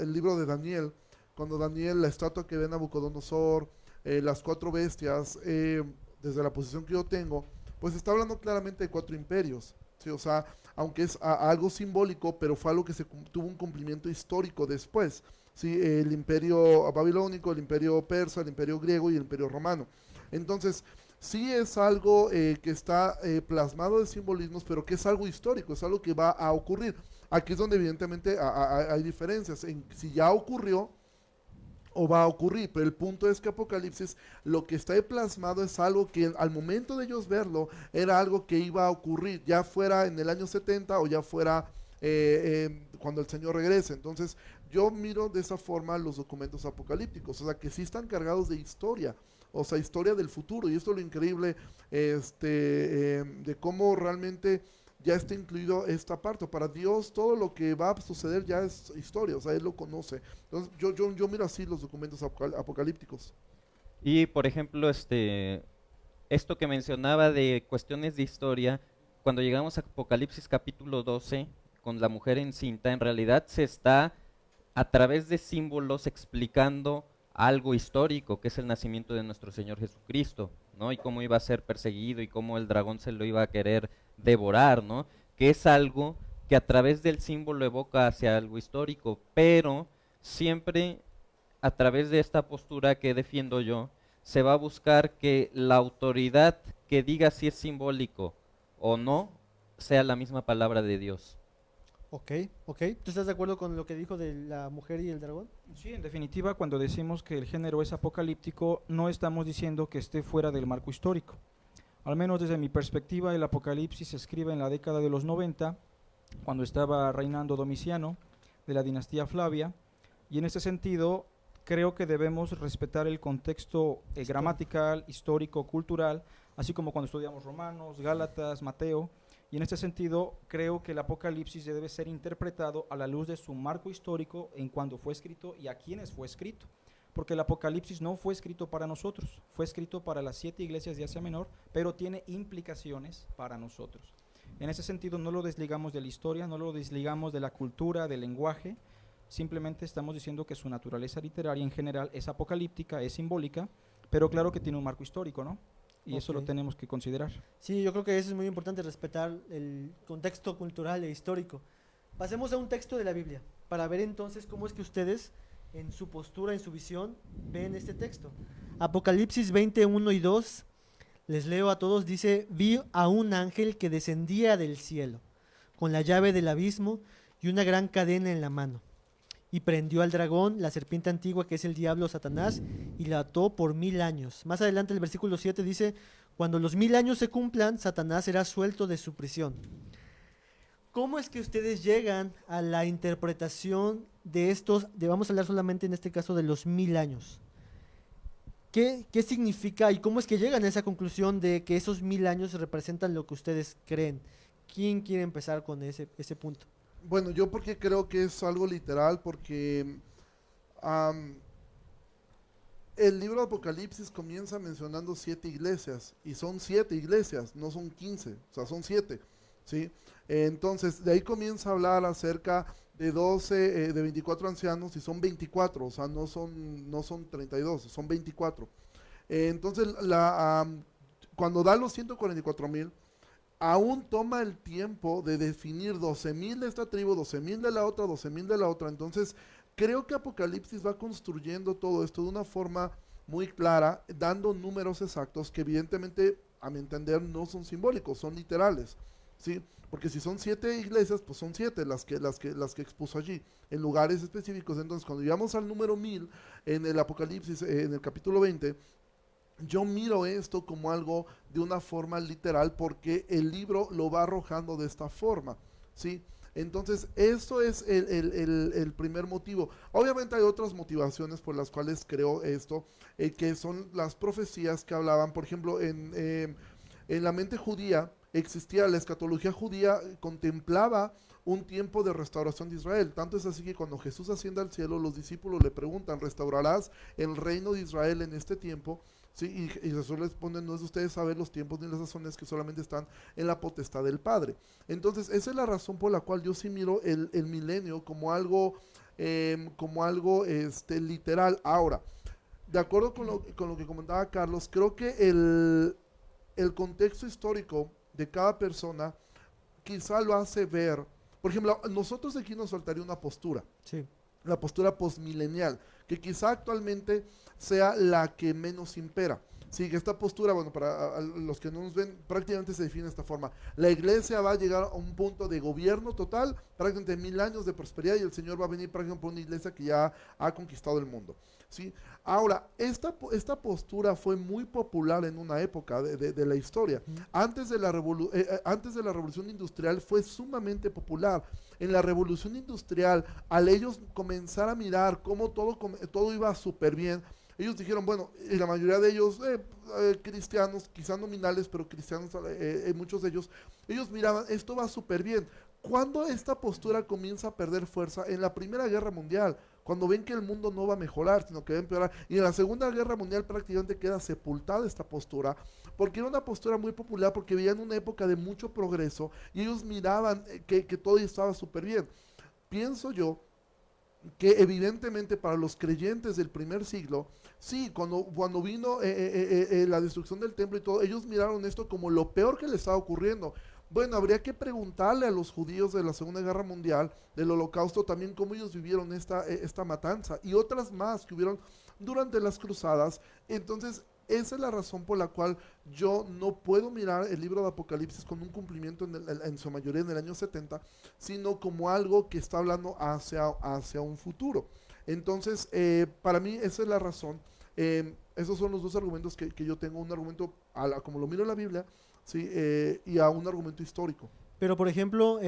libro de Daniel, cuando Daniel, la estatua que ve Nabucodonosor, las 4 bestias, desde la posición que yo tengo, pues está hablando claramente de 4 imperios, ¿sí? O sea, aunque es algo simbólico, pero fue algo que tuvo un cumplimiento histórico después, ¿sí? El imperio babilónico, el imperio persa, el imperio griego y el imperio romano. Entonces, sí es algo que está plasmado de simbolismos, pero que es algo histórico, es algo que va a ocurrir. Aquí es donde evidentemente hay diferencias en si ya ocurrió o va a ocurrir, pero el punto es que Apocalipsis, lo que está ahí plasmado es algo que al momento de ellos verlo, era algo que iba a ocurrir, ya fuera en el año 70 o ya fuera cuando el Señor regrese. Entonces, yo miro de esa forma los documentos apocalípticos, o sea, que sí están cargados de historia, o sea, historia del futuro, y esto es lo increíble de cómo realmente ya está incluido esta parte. Para Dios todo lo que va a suceder ya es historia, o sea, Él lo conoce. Entonces, yo miro así los documentos apocalípticos. Y por ejemplo, esto que mencionaba de cuestiones de historia, cuando llegamos a Apocalipsis capítulo 12, con la mujer encinta, en realidad se está a través de símbolos explicando algo histórico, que es el nacimiento de nuestro Señor Jesucristo, ¿no? Y cómo iba a ser perseguido y cómo el dragón se lo iba a querer devorar, ¿no? Que es algo que a través del símbolo evoca hacia algo histórico, pero siempre a través de esta postura que defiendo yo, se va a buscar que la autoridad que diga si es simbólico o no, sea la misma palabra de Dios. Ok, ok. ¿Tú estás de acuerdo con lo que dijo de la mujer y el dragón? Sí, en definitiva, cuando decimos que el género es apocalíptico, no estamos diciendo que esté fuera del marco histórico. Al menos desde mi perspectiva, el Apocalipsis se escribe en la década de los 90, cuando estaba reinando Domiciano, de la dinastía Flavia, y en ese sentido creo que debemos respetar el contexto gramatical, histórico, cultural, así como cuando estudiamos Romanos, Gálatas, Mateo. Y en este sentido, creo que el Apocalipsis debe ser interpretado a la luz de su marco histórico en cuando fue escrito y a quienes fue escrito. Porque el Apocalipsis no fue escrito para nosotros, fue escrito para las 7 iglesias de Asia Menor, pero tiene implicaciones para nosotros. En ese sentido, no lo desligamos de la historia, no lo desligamos de la cultura, del lenguaje, simplemente estamos diciendo que su naturaleza literaria en general es apocalíptica, es simbólica, pero claro que tiene un marco histórico, ¿no? Y eso lo tenemos que considerar. Sí, yo creo que eso es muy importante, respetar el contexto cultural e histórico. Pasemos a un texto de la Biblia, para ver entonces cómo es que ustedes, en su postura, en su visión, ven este texto. Apocalipsis 21 y 2, les leo a todos, dice: vi a un ángel que descendía del cielo, con la llave del abismo y una gran cadena en la mano. Y prendió al dragón, la serpiente antigua que es el diablo Satanás, y la ató por 1000 años. Más adelante el versículo 7 dice: cuando los 1000 años se cumplan, Satanás será suelto de su prisión. ¿Cómo es que ustedes llegan a la interpretación de estos, vamos a hablar solamente en este caso de los 1000 años? ¿Qué significa y cómo es que llegan a esa conclusión de que esos 1000 años representan lo que ustedes creen? ¿Quién quiere empezar con ese punto? Bueno, yo porque creo que es algo literal, porque el libro de Apocalipsis comienza mencionando 7 iglesias, y son 7 iglesias, no son 15, o sea, son 7, ¿sí? Entonces, de ahí comienza a hablar acerca de 12, de 24 ancianos, y son 24, o sea, no son 32, son 24. Entonces, cuando da los 144,000, aún toma el tiempo de definir 12,000 de esta tribu, 12,000 de la otra, 12,000 de la otra. Entonces, creo que Apocalipsis va construyendo todo esto de una forma muy clara, dando números exactos que evidentemente, a mi entender, no son simbólicos, son literales, ¿sí? Porque si son 7 iglesias, pues son 7 las que expuso allí, en lugares específicos. Entonces, cuando llegamos al número 1000, en el Apocalipsis, en el capítulo 20, yo miro esto como algo de una forma literal, porque el libro lo va arrojando de esta forma, ¿sí? Entonces, eso es el primer motivo. Obviamente hay otras motivaciones por las cuales creo esto, que son las profecías que hablaban, por ejemplo, en la mente judía existía la escatología judía, contemplaba un tiempo de restauración de Israel. Tanto es así que cuando Jesús asciende al cielo, los discípulos le preguntan: ¿restaurarás el reino de Israel en este tiempo? Sí, y Jesús les responde: no es de ustedes saber los tiempos ni las razones, que solamente están en la potestad del Padre. Entonces, esa es la razón por la cual yo sí miro el milenio como algo literal. Ahora, de acuerdo con lo que comentaba Carlos, creo que el contexto histórico de cada persona quizá lo hace ver. Por ejemplo, nosotros aquí nos faltaría una postura. Sí. La postura postmilenial, que quizá actualmente sea la que menos impera. Sí, que esta postura, bueno, para los que no nos ven, prácticamente se define de esta forma. La iglesia va a llegar a un punto de gobierno total, prácticamente 1000 años de prosperidad, y el Señor va a venir prácticamente por una iglesia que ya ha conquistado el mundo. ¿Sí? Ahora, esta postura fue muy popular en una época de la historia. Antes de la revolución industrial fue sumamente popular. En la revolución industrial, al ellos comenzar a mirar cómo todo iba súper bien, ellos dijeron, bueno, y la mayoría de ellos cristianos, quizás nominales, pero cristianos, muchos de ellos miraban, esto va súper bien. ¿Cuándo esta postura comienza a perder fuerza? En la Primera Guerra Mundial, cuando ven que el mundo no va a mejorar, sino que va a empeorar. Y en la Segunda Guerra Mundial prácticamente queda sepultada esta postura, porque era una postura muy popular, porque veían una época de mucho progreso, y ellos miraban que todo estaba súper bien. Pienso yo que evidentemente para los creyentes del primer siglo, sí, cuando vino la destrucción del templo y todo, ellos miraron esto como lo peor que les estaba ocurriendo. Bueno, habría que preguntarle a los judíos de la Segunda Guerra Mundial, del Holocausto, también cómo ellos vivieron esta matanza y otras más que hubieron durante las cruzadas. Entonces, esa es la razón por la cual yo no puedo mirar el libro de Apocalipsis con un cumplimiento en su mayoría en el año 70, sino como algo que está hablando hacia un futuro. Entonces, para mí esa es la razón. Esos son los dos argumentos que yo tengo, un argumento como lo miro en la Biblia, ¿sí? Y a un argumento histórico. Pero, por ejemplo,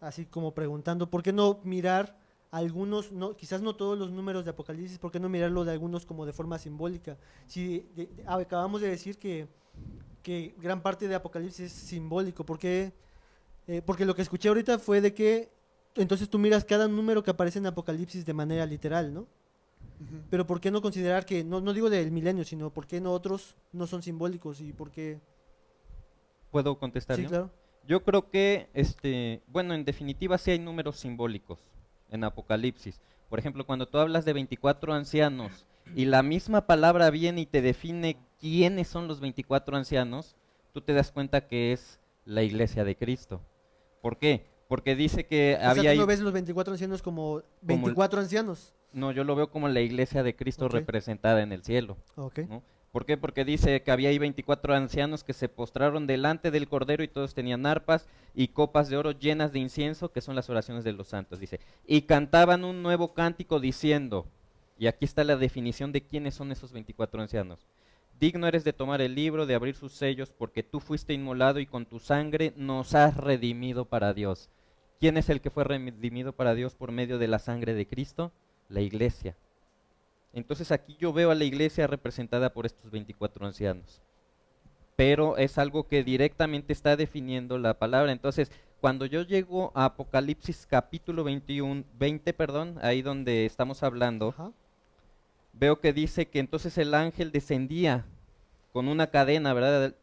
así como preguntando, ¿por qué no mirar algunos, quizás no todos los números de Apocalipsis, por qué no mirarlo de algunos como de forma simbólica? Si acabamos de decir que gran parte de Apocalipsis es simbólico, porque lo que escuché ahorita fue de que entonces tú miras cada número que aparece en Apocalipsis de manera literal, ¿no? Pero ¿por qué no considerar que, no digo del milenio, sino por qué no otros no son simbólicos y por qué? ¿Puedo contestar Sí, yo? claro. Yo creo que, bueno, en definitiva sí hay números simbólicos en Apocalipsis. Por ejemplo, cuando tú hablas de 24 ancianos y la misma palabra viene y te define quiénes son los 24 ancianos, tú te das cuenta que es la iglesia de Cristo. ¿Por qué? Porque dice que O había... sea, ¿tú no ves los 24 ancianos como 24 ancianos? No, yo lo veo como la iglesia de Cristo Ok. representada en el cielo, Ok. ¿no? ¿Por qué? Porque dice que había ahí 24 ancianos que se postraron delante del Cordero y todos tenían arpas y copas de oro llenas de incienso, que son las oraciones de los santos, dice. Y cantaban un nuevo cántico diciendo, y aquí está la definición de quiénes son esos 24 ancianos. Digno eres de tomar el libro, de abrir sus sellos, porque tú fuiste inmolado y con tu sangre nos has redimido para Dios. ¿Quién es el que fue redimido para Dios por medio de la sangre de Cristo? La iglesia. Entonces aquí yo veo a la iglesia representada por estos 24 ancianos. Pero es algo que directamente está definiendo la palabra. Entonces, cuando yo llego a Apocalipsis capítulo 20, ahí donde estamos hablando, Ajá. veo que dice que entonces el ángel descendía con una cadena, ¿verdad?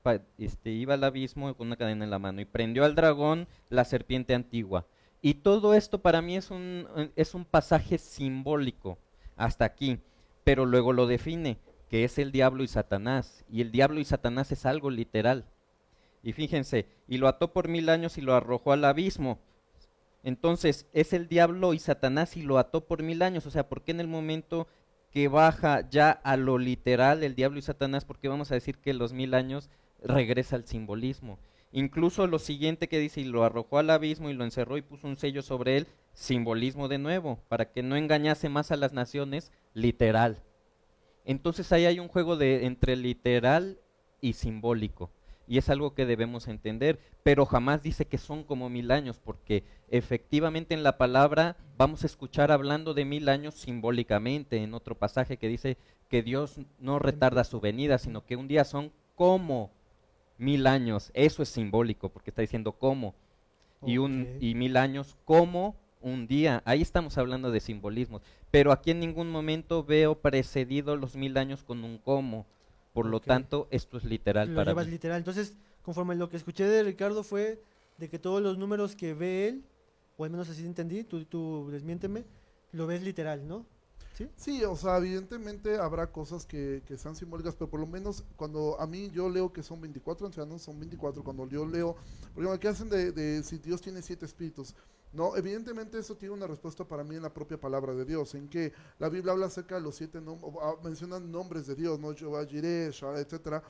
Iba al abismo con una cadena en la mano y prendió al dragón, la serpiente antigua. Y todo esto para mí es un pasaje simbólico hasta aquí, pero luego lo define, que es el diablo y Satanás. Y el diablo y Satanás es algo literal. Y fíjense, y lo ató por 1000 años y lo arrojó al abismo. Entonces, es el diablo y Satanás y lo ató por 1000 años. O sea, ¿por qué en el momento que baja ya a lo literal el diablo y Satanás, porque vamos a decir que los 1000 años regresa al simbolismo? Incluso lo siguiente que dice, y lo arrojó al abismo y lo encerró y puso un sello sobre él, simbolismo de nuevo, para que no engañase más a las naciones, literal. Entonces ahí hay un juego entre literal y simbólico, y es algo que debemos entender, pero jamás dice que son como 1000 años, porque efectivamente en la palabra vamos a escuchar hablando de 1000 años simbólicamente, en otro pasaje que dice que Dios no retarda su venida, sino que un día son como 1000 años. Eso es simbólico, porque está diciendo cómo, y 1000 años como un día. Ahí estamos hablando de simbolismos, pero aquí en ningún momento veo precedido los 1000 años con un cómo. Por lo tanto, esto es literal Lo para llevas mí. literal. Entonces, conforme lo que escuché de Ricardo fue de que todos los números que ve él, o al menos así entendí, tú desmiénteme, lo ves literal, ¿no? ¿Sí? Sí, o sea, evidentemente habrá cosas que sean simbólicas, pero por lo menos cuando a mí yo leo que son 24 ancianos, son 24, cuando yo leo, porque aquí hacen de si Dios tiene 7 espíritus, No, evidentemente eso tiene una respuesta para mí en la propia palabra de Dios, en que la Biblia habla acerca de los 7 nombres, mencionan nombres de Dios, ¿no? Jehová Jireh, Shah, etcétera.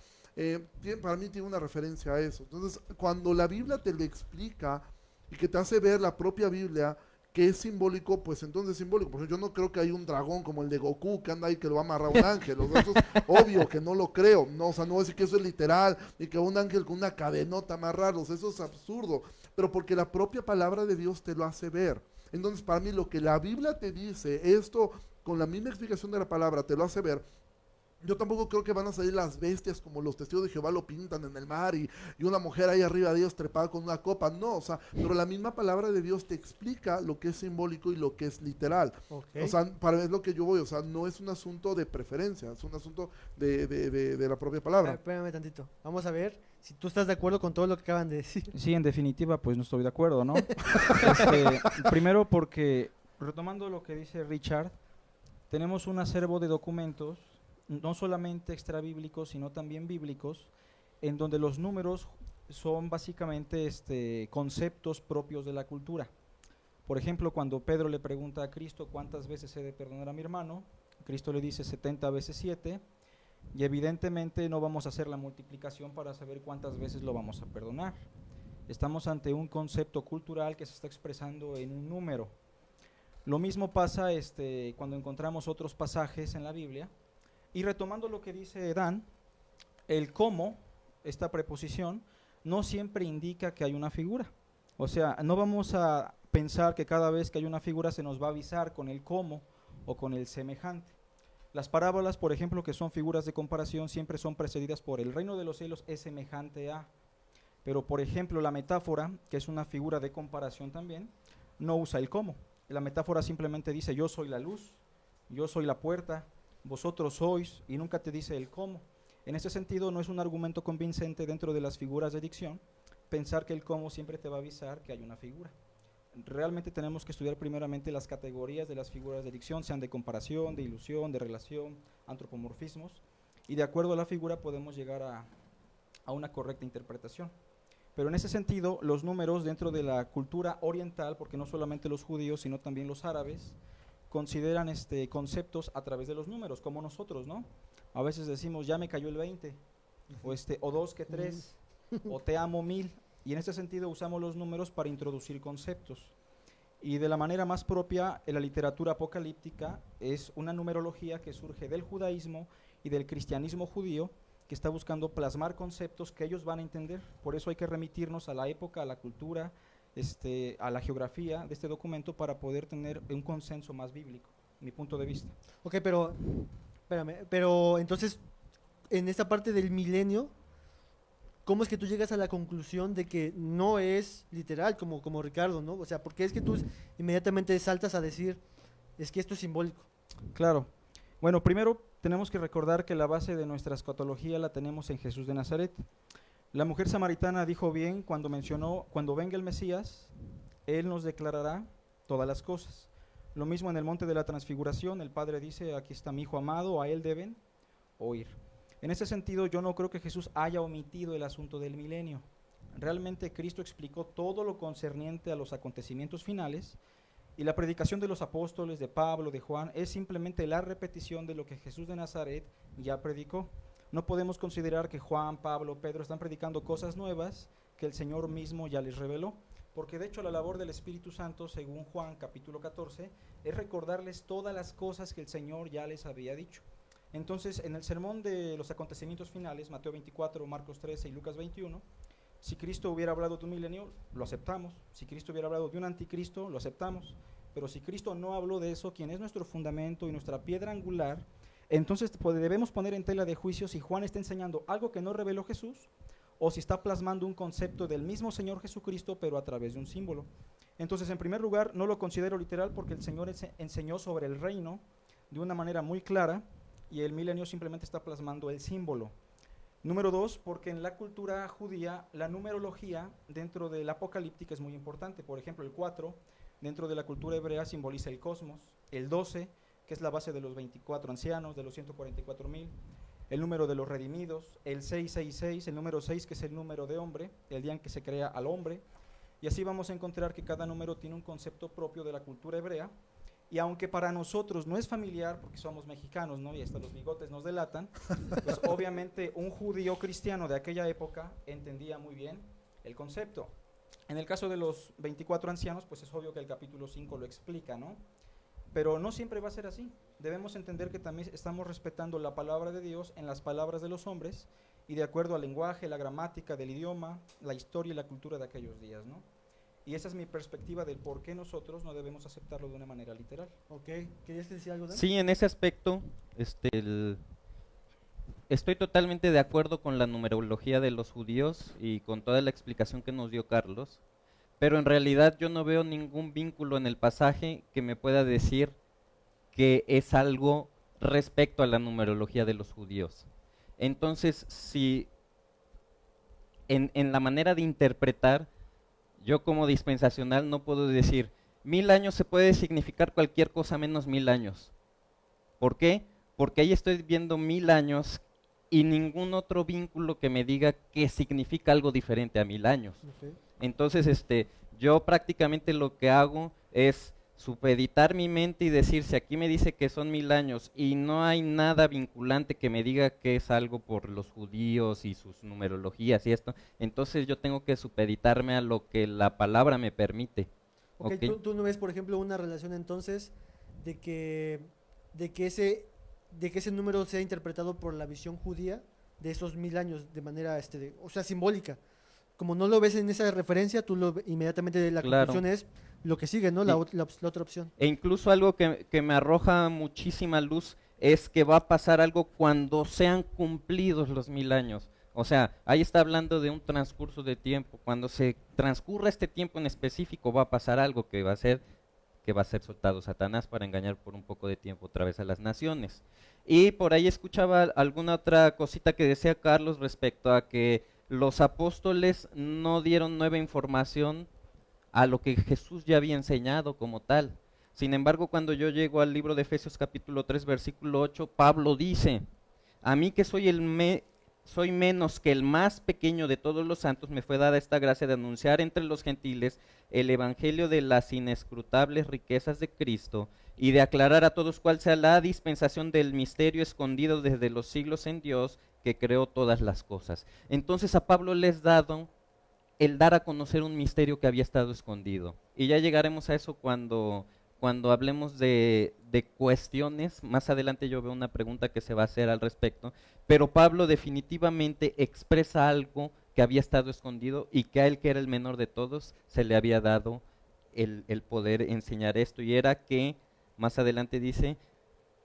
Para mí tiene una referencia a eso. Entonces, cuando la Biblia te lo explica y que te hace ver la propia Biblia que es simbólico, pues entonces es simbólico. Por ejemplo, yo no creo que hay un dragón como el de Goku que anda ahí que lo va a amarrar un ángel. O sea, eso es obvio que no lo creo. No, o sea, no voy a decir que eso es literal y que un ángel con una cadenota amarrarlos. Eso es absurdo. Pero porque la propia palabra de Dios te lo hace ver. Entonces, para mí, lo que la Biblia te dice, esto con la misma explicación de la palabra te lo hace ver. Yo tampoco creo que van a salir las bestias como los testigos de Jehová lo pintan en el mar y una mujer ahí arriba de Dios trepada con una copa. No, o sea, pero la misma palabra de Dios te explica lo que es simbólico y lo que es literal. Okay. O sea, para mí es lo que yo voy, o sea, no es un asunto de preferencia, es un asunto de la propia palabra. Espérame tantito. Vamos a ver si tú estás de acuerdo con todo lo que acaban de decir. Sí, en definitiva, pues no estoy de acuerdo, ¿no? Primero porque, retomando lo que dice Richard, tenemos un acervo de documentos, no solamente extrabíblicos, sino también bíblicos, en donde los números son básicamente conceptos propios de la cultura. Por ejemplo, cuando Pedro le pregunta a Cristo cuántas veces he de perdonar a mi hermano, Cristo le dice 70 veces 7, y evidentemente no vamos a hacer la multiplicación para saber cuántas veces lo vamos a perdonar. Estamos ante un concepto cultural que se está expresando en un número. Lo mismo pasa cuando encontramos otros pasajes en la Biblia. Y retomando lo que dice Dan, el cómo, esta preposición, no siempre indica que hay una figura. O sea, no vamos a pensar que cada vez que hay una figura se nos va a avisar con el cómo o con el semejante. Las parábolas, por ejemplo, que son figuras de comparación, siempre son precedidas por el reino de los cielos es semejante a. Pero, por ejemplo, la metáfora, que es una figura de comparación también, no usa el cómo. La metáfora simplemente dice, yo soy la luz, yo soy la puerta, vosotros sois, y nunca te dice el cómo. En ese sentido, no es un argumento convincente dentro de las figuras de dicción pensar que el cómo siempre te va a avisar que hay una figura. Realmente tenemos que estudiar primeramente las categorías de las figuras de dicción, sean de comparación, de ilusión, de relación, antropomorfismos, y de acuerdo a la figura podemos llegar a una correcta interpretación. Pero en ese sentido, los números dentro de la cultura oriental, porque no solamente los judíos, sino también los árabes, consideran conceptos a través de los números, como nosotros, ¿no? A veces decimos, ya me cayó el 20, o 2 que 3, o te amo 1000, y en ese sentido usamos los números para introducir conceptos. Y de la manera más propia, en la literatura apocalíptica es una numerología que surge del judaísmo y del cristianismo judío, que está buscando plasmar conceptos que ellos van a entender. Por eso hay que remitirnos a la época, a la cultura, a la geografía de este documento para poder tener un consenso más bíblico, mi punto de vista. Ok, pero, espérame, pero entonces, en esta parte del milenio, ¿cómo es que tú llegas a la conclusión de que no es literal, como Ricardo, ¿no? O sea, ¿por qué es que tú inmediatamente saltas a decir, es que esto es simbólico? Claro. Bueno, primero tenemos que recordar que la base de nuestra escatología la tenemos en Jesús de Nazaret. La mujer samaritana dijo bien cuando mencionó, cuando venga el Mesías, Él nos declarará todas las cosas. Lo mismo en el monte de la transfiguración, el Padre dice, aquí está mi Hijo amado, a Él deben oír. En ese sentido, yo no creo que Jesús haya omitido el asunto del milenio. Realmente Cristo explicó todo lo concerniente a los acontecimientos finales, y la predicación de los apóstoles, de Pablo, de Juan, es simplemente la repetición de lo que Jesús de Nazaret ya predicó. No podemos considerar que Juan, Pablo, Pedro están predicando cosas nuevas que el Señor mismo ya les reveló, porque de hecho la labor del Espíritu Santo, según Juan capítulo 14, es recordarles todas las cosas que el Señor ya les había dicho. Entonces, en el sermón de los acontecimientos finales, Mateo 24, Marcos 13 y Lucas 21, si Cristo hubiera hablado de un milenio, lo aceptamos. Si Cristo hubiera hablado de un anticristo, lo aceptamos. Pero si Cristo no habló de eso, quien es nuestro fundamento y nuestra piedra angular, entonces debemos poner en tela de juicio si Juan está enseñando algo que no reveló Jesús o si está plasmando un concepto del mismo Señor Jesucristo, pero a través de un símbolo. Entonces, en primer lugar, no lo considero literal porque el Señor enseñó sobre el reino de una manera muy clara y el milenio simplemente está plasmando el símbolo. Número 2, porque en la cultura judía la numerología dentro de la apocalíptica es muy importante. Por ejemplo, el 4 dentro de la cultura hebrea simboliza el cosmos, el 12, que es la base de los 24 ancianos, de los 144,000, el número de los redimidos, el 666, el número 6, que es el número de hombre, el día en que se crea al hombre, Y así vamos a encontrar que cada número tiene un concepto propio de la cultura hebrea, y aunque para nosotros no es familiar, porque somos mexicanos, ¿no? Y hasta los bigotes nos delatan, pues obviamente un judío cristiano de aquella época entendía muy bien el concepto. En el caso de los 24 ancianos, pues es obvio que el capítulo 5 lo explica, ¿no? Pero no siempre va a ser así. Debemos entender que también estamos respetando la palabra de Dios en las palabras de los hombres y de acuerdo al lenguaje, la gramática del idioma, la historia y la cultura de aquellos días, ¿no? Y esa es mi perspectiva del por qué nosotros no debemos aceptarlo de una manera literal. Ok, ¿querías decir algo, Dan? Sí, en ese aspecto, estoy totalmente de acuerdo con la numerología de los judíos y con toda la explicación que nos dio Carlos, pero en realidad yo no veo ningún vínculo en el pasaje que me pueda decir que es algo respecto a la numerología de los judíos. Entonces, si en la manera de interpretar, yo como dispensacional no puedo decir 1000 años se puede significar cualquier cosa menos 1000 años. ¿Por qué? Porque ahí estoy viendo 1000 años y ningún otro vínculo que me diga que significa algo diferente a 1000 años. Okay. Entonces, yo prácticamente lo que hago es supeditar mi mente y decir, si aquí me dice que son 1000 años y no hay nada vinculante que me diga que es algo por los judíos y sus numerologías y esto, entonces yo tengo que supeditarme a lo que la palabra me permite. Ok, ¿Ok? ¿Tú no ves, por ejemplo, una relación entonces de que ese número sea interpretado por la visión judía de esos 1000 años de manera, o sea, simbólica? Como no lo ves en esa referencia, inmediatamente la Claro. conclusión es lo que sigue, ¿no? Y- La otra opción. E incluso algo que me arroja muchísima luz es que va a pasar algo cuando sean cumplidos los 1000 años. O sea, ahí está hablando de un transcurso de tiempo. Cuando se transcurra este tiempo en específico va a pasar algo que va a ser soltado Satanás para engañar por un poco de tiempo otra vez a las naciones. Y por ahí escuchaba alguna otra cosita que decía Carlos respecto a que los apóstoles no dieron nueva información a lo que Jesús ya había enseñado como tal. Sin embargo, cuando yo llego al libro de Efesios capítulo 3, versículo 8, Pablo dice, a mí que soy menos que el más pequeño de todos los santos, me fue dada esta gracia de anunciar entre los gentiles el evangelio de las inescrutables riquezas de Cristo y de aclarar a todos cuál sea la dispensación del misterio escondido desde los siglos en Dios que creó todas las cosas. Entonces a Pablo le es dado el dar a conocer un misterio que había estado escondido. Y ya llegaremos a eso cuando hablemos de cuestiones. Más adelante yo veo una pregunta que se va a hacer al respecto. Pero Pablo definitivamente expresa algo que había estado escondido y que a él, que era el menor de todos, se le había dado el poder enseñar esto. Y era que, más adelante dice,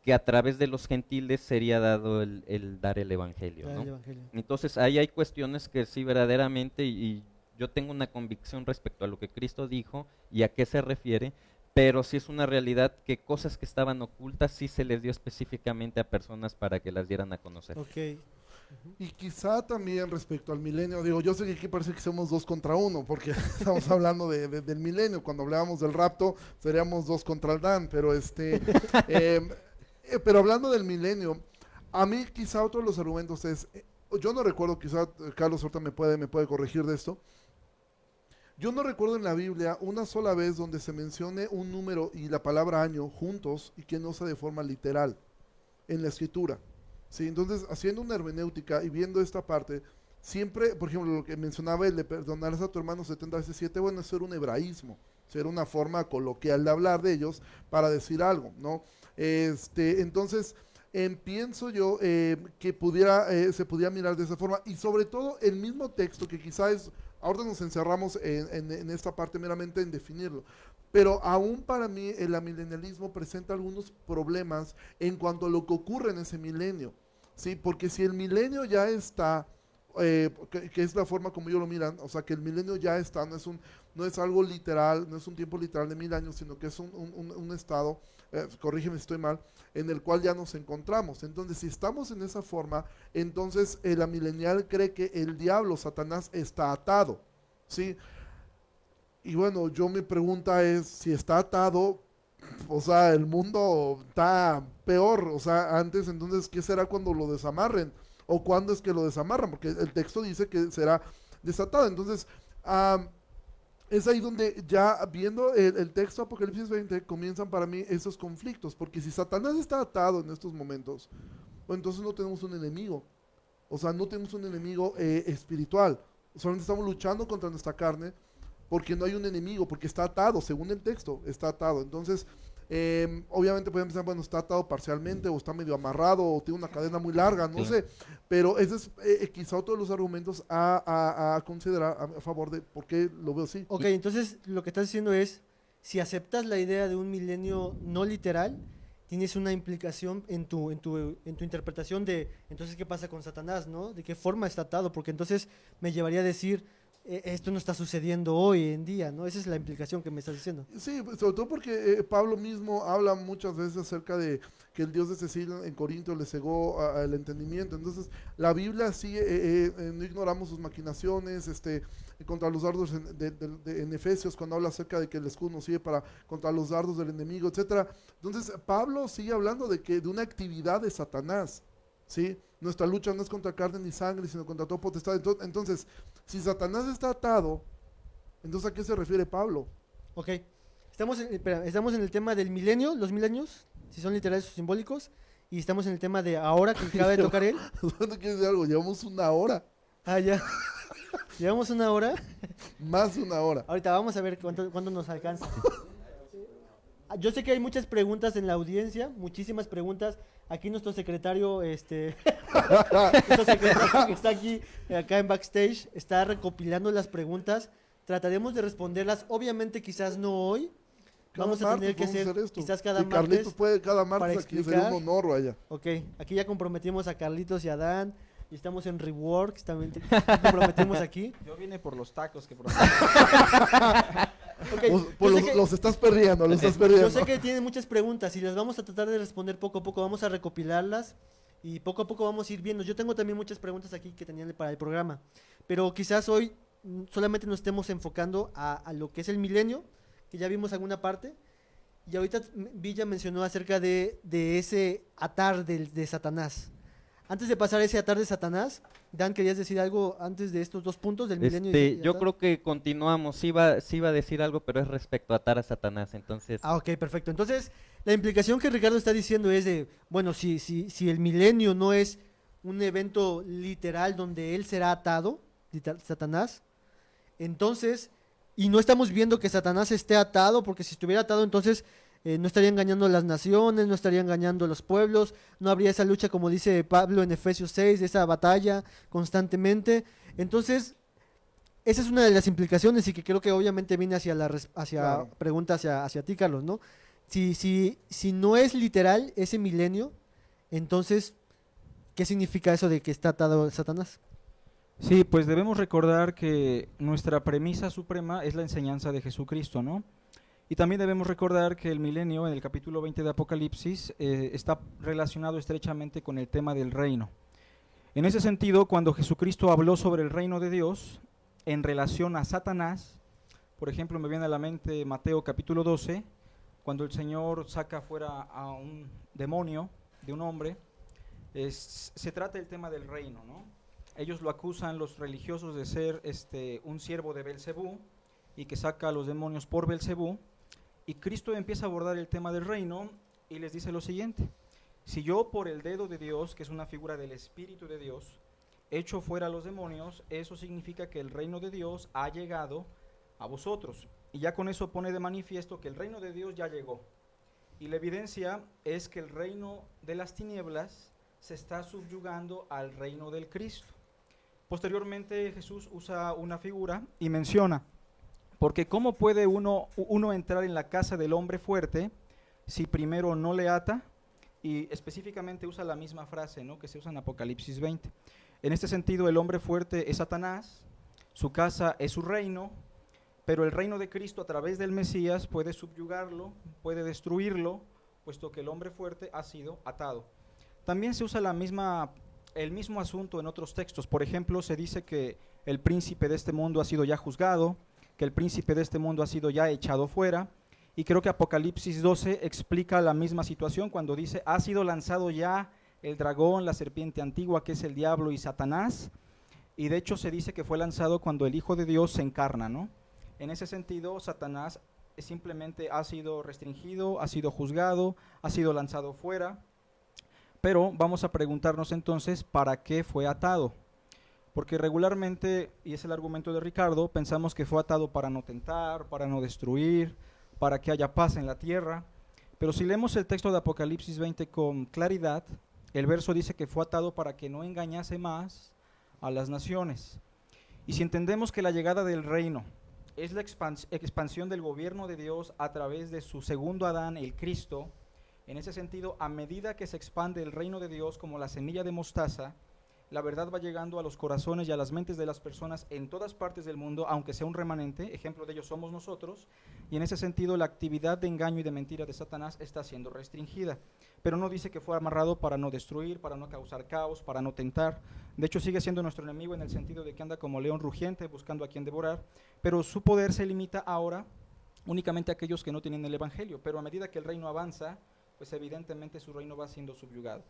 que a través de los gentiles sería dado el dar el evangelio, ¿no? El evangelio. Entonces ahí hay cuestiones que sí verdaderamente, y yo tengo una convicción respecto a lo que Cristo dijo y a qué se refiere, pero sí es una realidad que cosas que estaban ocultas sí se les dio específicamente a personas para que las dieran a conocer. Ok. Y quizá también respecto al milenio, digo, yo sé que aquí parece que somos 2 contra 1, porque estamos hablando del milenio. Cuando hablábamos del rapto, seríamos 2 contra el Dan, pero pero hablando del milenio, a mí quizá otro de los argumentos es, yo no recuerdo, quizá Carlos ahorita me puede corregir de esto, yo no recuerdo en la Biblia una sola vez donde se mencione un número y la palabra año juntos y que no sea de forma literal en la escritura. ¿Sí? Entonces, haciendo una hermenéutica y viendo esta parte, siempre, por ejemplo, lo que mencionaba el de perdonarás a tu hermano 70 veces 7, bueno, eso era un hebraísmo, era una forma coloquial de hablar de ellos para decir algo, ¿no? Entonces, pienso yo que se pudiera mirar de esa forma, y sobre todo el mismo texto que quizá es, ahorita nos encerramos en esta parte meramente en definirlo, pero aún para mí el amilenialismo presenta algunos problemas en cuanto a lo que ocurre en ese milenio, ¿sí? Porque si el milenio ya está, que es la forma como ellos lo miran, o sea que el milenio ya está, no es algo literal, no es un tiempo literal de 1000 años, sino que es un estado, corrígeme si estoy mal, en el cual ya nos encontramos. Entonces, si estamos en esa forma, entonces el amilenial cree que el diablo, Satanás, está atado, ¿sí? Y bueno, mi pregunta es, si está atado, o sea, el mundo está peor, o sea, antes, entonces, ¿qué será cuando lo desamarren? ¿O cuándo es que lo desamarran? Porque el texto dice que será desatado. Entonces, es ahí donde ya viendo el texto Apocalipsis 20 comienzan para mí esos conflictos, porque si Satanás está atado en estos momentos, pues entonces no tenemos un enemigo, o sea, no tenemos un enemigo espiritual, solamente estamos luchando contra nuestra carne, porque no hay un enemigo, porque está atado, según el texto, está atado. Entonces, obviamente podemos pensar, bueno, está atado parcialmente, o está medio amarrado, o tiene una cadena muy larga, no sé, pero ese es quizá otro de los argumentos a considerar a favor de por qué lo veo así. Ok, entonces lo que estás diciendo es, si aceptas la idea de un milenio no literal, tienes una implicación en tu interpretación de, entonces, ¿qué pasa con Satanás, no? ¿De qué forma está atado? Porque entonces me llevaría a decir, esto no está sucediendo hoy en día, ¿no? Esa es la implicación que me estás diciendo. Sí, sobre todo porque Pablo mismo habla muchas veces acerca de que el Dios de Cecilia en Corinto le cegó el entendimiento. Entonces, la Biblia sigue, no ignoramos sus maquinaciones, contra los dardos en Efesios, cuando habla acerca de que el escudo nos sirve para contra los dardos del enemigo, etcétera. Entonces, Pablo sigue hablando de una actividad de Satanás, ¿sí? Nuestra lucha no es contra carne ni sangre, sino contra todo potestad. Entonces, si Satanás está atado, entonces ¿a qué se refiere Pablo? Ok, estamos en el tema del milenio, los milenios, si son literales o simbólicos, y estamos en el tema de ahora, que acaba de tocar él. ¿No quieres decir algo? Llevamos una hora, Ah, ya. Llevamos una hora. más de una hora. Ahorita vamos a ver cuánto nos alcanza. Yo sé que hay muchas preguntas en la audiencia, muchísimas preguntas. Aquí nuestro secretario, nuestro secretario que está aquí, acá en backstage, está recopilando las preguntas. Trataremos de responderlas, obviamente quizás no hoy. Vamos a tener que hacer quizás cada si Carlitos martes. puede cada martes para aquí, sería un explicar. honor, vaya. Ok, aquí ya comprometimos a Carlitos y a Dan. Y estamos en Reworks, también comprometimos aquí. Yo vine por los tacos que por Ok, Pues yo sé que- los estás perdiendo, los estás perdiendo. Yo sé que tienen muchas preguntas y las vamos a tratar de responder poco a poco, vamos a recopilarlas y poco a poco vamos a ir viendo. Yo tengo también muchas preguntas aquí que tenían para el programa, pero quizás hoy solamente nos estemos enfocando a lo que es el milenio, que ya vimos alguna parte, y ahorita Villa mencionó acerca de ese atar de Satanás. Antes de pasar a ese atar de Satanás, Dan, ¿querías decir algo antes de estos dos puntos del milenio? y Yo atar? creo que continuamos. Sí iba a decir algo, pero es respecto a atar a Satanás. Entonces, Ah, ok, perfecto. Entonces, la implicación que Ricardo está diciendo es de, bueno, si el milenio no es un evento literal donde él será atado, Satanás, entonces, y no estamos viendo que Satanás esté atado, porque si estuviera atado, entonces no estaría engañando a las naciones, no estaría engañando a los pueblos, no habría esa lucha, como dice Pablo en Efesios 6, esa batalla constantemente. Entonces, esa es una de las implicaciones y que creo que obviamente viene hacia Claro. pregunta hacia ti, Carlos, ¿no? Si no es literal ese milenio, entonces, ¿qué significa eso de que está atado Satanás? Sí, pues debemos recordar que nuestra premisa suprema es la enseñanza de Jesucristo, ¿no? Y también debemos recordar que el milenio, en el capítulo 20 de Apocalipsis, está relacionado estrechamente con el tema del reino. En ese sentido, cuando Jesucristo habló sobre el reino de Dios en relación a Satanás, por ejemplo, me viene a la mente Mateo capítulo 12, cuando el Señor saca fuera a un demonio de un hombre, se trata del tema del reino, ¿no? Ellos lo acusan, los religiosos, de ser un siervo de Belcebú y que saca a los demonios por Belcebú. Y Cristo empieza a abordar el tema del reino y les dice lo siguiente: si yo por el dedo de Dios, que es una figura del Espíritu de Dios, echo fuera a los demonios, eso significa que el reino de Dios ha llegado a vosotros. Y ya con eso pone de manifiesto que el reino de Dios ya llegó. Y la evidencia es que el reino de las tinieblas se está subyugando al reino del Cristo. Posteriormente Jesús usa una figura y menciona: porque ¿cómo puede uno entrar en la casa del hombre fuerte si primero no le ata? Y específicamente usa la misma frase, ¿no?, que se usa en Apocalipsis 20. En este sentido, el hombre fuerte es Satanás, su casa es su reino, pero el reino de Cristo a través del Mesías puede subyugarlo, puede destruirlo, puesto que el hombre fuerte ha sido atado. También se usa el mismo asunto en otros textos. Por ejemplo, se dice que el príncipe de este mundo ha sido ya juzgado, que el príncipe de este mundo ha sido ya echado fuera, y creo que Apocalipsis 12 explica la misma situación cuando dice: ha sido lanzado ya el dragón, la serpiente antigua, que es el diablo y Satanás, y de hecho se dice que fue lanzado cuando el Hijo de Dios se encarna, ¿no? En ese sentido, Satanás simplemente ha sido restringido, ha sido juzgado, ha sido lanzado fuera. Pero vamos a preguntarnos entonces, ¿para qué fue atado? Porque regularmente, y es el argumento de Ricardo, pensamos que fue atado para no tentar, para no destruir, para que haya paz en la tierra. Pero si leemos el texto de Apocalipsis 20 con claridad, el verso dice que fue atado para que no engañase más a las naciones. Y si entendemos que la llegada del reino es la expansión del gobierno de Dios a través de su segundo Adán, el Cristo, en ese sentido, a medida que se expande el reino de Dios como la semilla de mostaza, la verdad va llegando a los corazones y a las mentes de las personas en todas partes del mundo, aunque sea un remanente, ejemplo de ello somos nosotros, y en ese sentido la actividad de engaño y de mentira de Satanás está siendo restringida. Pero no dice que fue amarrado para no destruir, para no causar caos, para no tentar. De hecho sigue siendo nuestro enemigo en el sentido de que anda como león rugiente buscando a quien devorar, pero su poder se limita ahora únicamente a aquellos que no tienen el evangelio, pero a medida que el reino avanza, pues evidentemente su reino va siendo subyugado.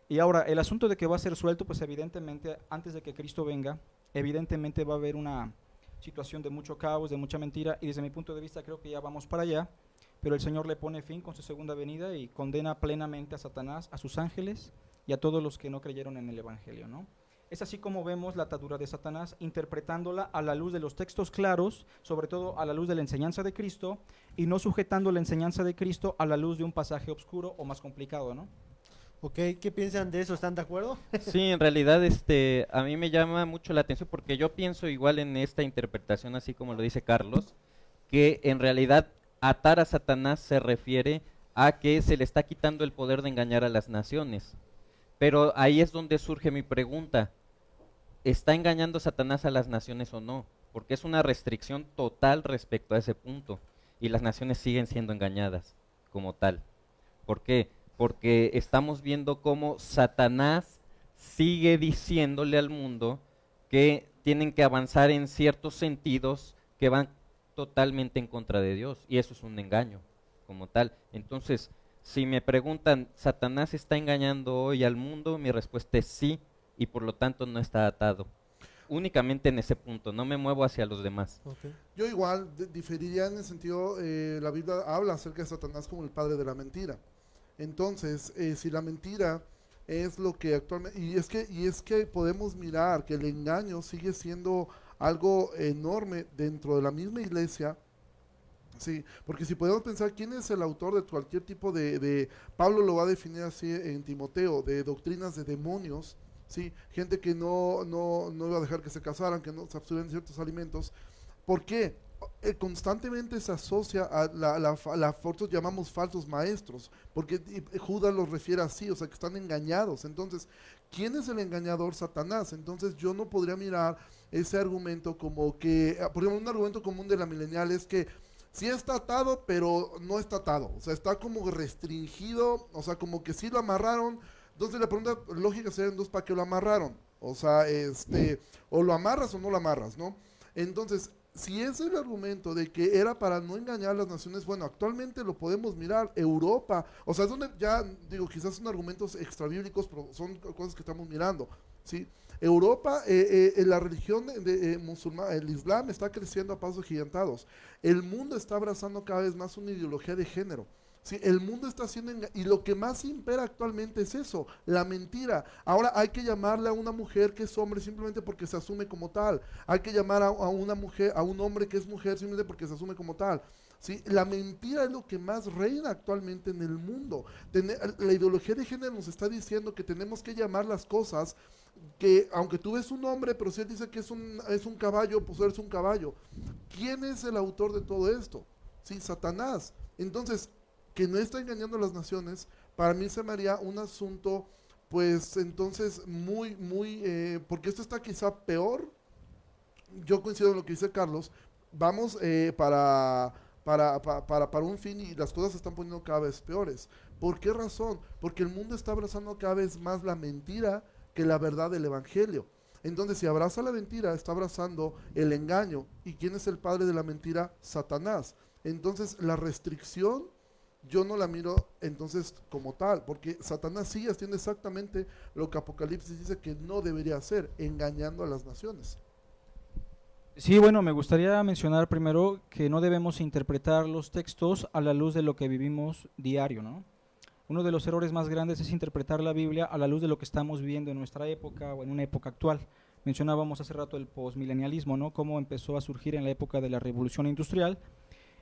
Y ahora, el asunto de que va a ser suelto, pues evidentemente, antes de que Cristo venga, evidentemente va a haber una situación de mucho caos, de mucha mentira, y desde mi punto de vista creo que ya vamos para allá, pero el Señor le pone fin con su segunda venida y condena plenamente a Satanás, a sus ángeles y a todos los que no creyeron en el Evangelio, ¿no? Es así como vemos la atadura de Satanás, interpretándola a la luz de los textos claros, sobre todo a la luz de la enseñanza de Cristo, y no sujetando la enseñanza de Cristo a la luz de un pasaje oscuro o más complicado, ¿no? Ok, ¿qué piensan de eso? ¿Están de acuerdo? Sí, en realidad a mí me llama mucho la atención porque yo pienso igual en esta interpretación, así como lo dice Carlos, que en realidad atar a Satanás se refiere a que se le está quitando el poder de engañar a las naciones. Pero ahí es donde surge mi pregunta, ¿está engañando Satanás a las naciones o no? Porque es una restricción total respecto a ese punto y las naciones siguen siendo engañadas como tal. ¿Por qué? Porque estamos viendo cómo Satanás sigue diciéndole al mundo que tienen que avanzar en ciertos sentidos que van totalmente en contra de Dios, y eso es un engaño como tal. Entonces, si me preguntan, ¿Satanás está engañando hoy al mundo? Mi respuesta es sí, y por lo tanto no está atado. Únicamente en ese punto, no me muevo hacia los demás. Okay. Yo igual diferiría en el sentido, la Biblia habla acerca de Satanás como el padre de la mentira. Entonces, si la mentira es lo que actualmente, y es que podemos mirar que el engaño sigue siendo algo enorme dentro de la misma iglesia, sí, porque si podemos pensar quién es el autor de cualquier tipo Pablo lo va a definir así en Timoteo, de doctrinas de demonios, sí, gente que no iba a dejar que se casaran, que no se abstuvieran de ciertos alimentos. ¿Por qué? Constantemente se asocia a nosotros llamamos falsos maestros, porque Judas los refiere así, o sea que están engañados. Entonces, ¿quién es el engañador? Satanás. Entonces yo no podría mirar ese argumento como que, por ejemplo, un argumento común de la milenial es que sí está atado, pero no está atado, o sea, está como restringido, o sea, como que sí lo amarraron. Entonces la pregunta lógica sería entonces, ¿para qué lo amarraron? O sea, o lo amarras o no lo amarras, ¿no? Entonces, si es el argumento de que era para no engañar a las naciones, bueno, actualmente lo podemos mirar, Europa, o sea, es donde ya, digo, quizás son argumentos extrabíblicos, pero son cosas que estamos mirando, ¿sí? Europa, la religión musulmana, el Islam está creciendo a pasos gigantados, el mundo está abrazando cada vez más una ideología de género. Sí, el mundo está haciendo y lo que más impera actualmente es eso, la mentira. Ahora hay que llamarle a una mujer que es hombre simplemente porque se asume como tal. Hay que llamar a una mujer, a un hombre que es mujer simplemente porque se asume como tal. Sí, la mentira es lo que más reina actualmente en el mundo. La ideología de género nos está diciendo que tenemos que llamar las cosas que, aunque tú ves un hombre, pero si él dice que es un caballo, pues eres un caballo. ¿Quién es el autor de todo esto? Sí, Satanás. Entonces, que no está engañando a las naciones, para mí se me haría un asunto, pues entonces muy, porque esto está quizá peor. Yo coincido en lo que dice Carlos, vamos para un fin y las cosas se están poniendo cada vez peores. ¿Por qué razón? Porque el mundo está abrazando cada vez más la mentira que la verdad del evangelio. Entonces, si abraza la mentira, está abrazando el engaño. ¿Y quién es el padre de la mentira? Satanás. Entonces, la restricción yo no la miro entonces como tal, porque Satanás sigue haciendo exactamente lo que Apocalipsis dice que no debería hacer, engañando a las naciones. Sí, bueno, me gustaría mencionar primero que no debemos interpretar los textos a la luz de lo que vivimos diario, ¿no? Uno de los errores más grandes es interpretar la Biblia a la luz de lo que estamos viviendo en nuestra época o en una época actual. Mencionábamos hace rato el posmilenialismo, ¿no? Cómo empezó a surgir en la época de la Revolución Industrial.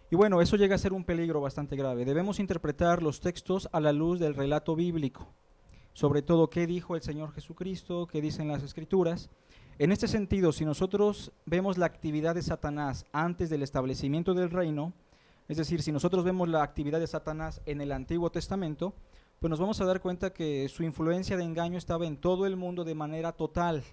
Y bueno, eso llega a ser un peligro bastante grave. Debemos interpretar los textos a la luz del relato bíblico, sobre todo qué dijo el Señor Jesucristo, qué dicen las Escrituras. En este sentido, si nosotros vemos la actividad de Satanás antes del establecimiento del reino, es decir, si nosotros vemos la actividad de Satanás en el Antiguo Testamento, pues nos vamos a dar cuenta que su influencia de engaño estaba en todo el mundo de manera total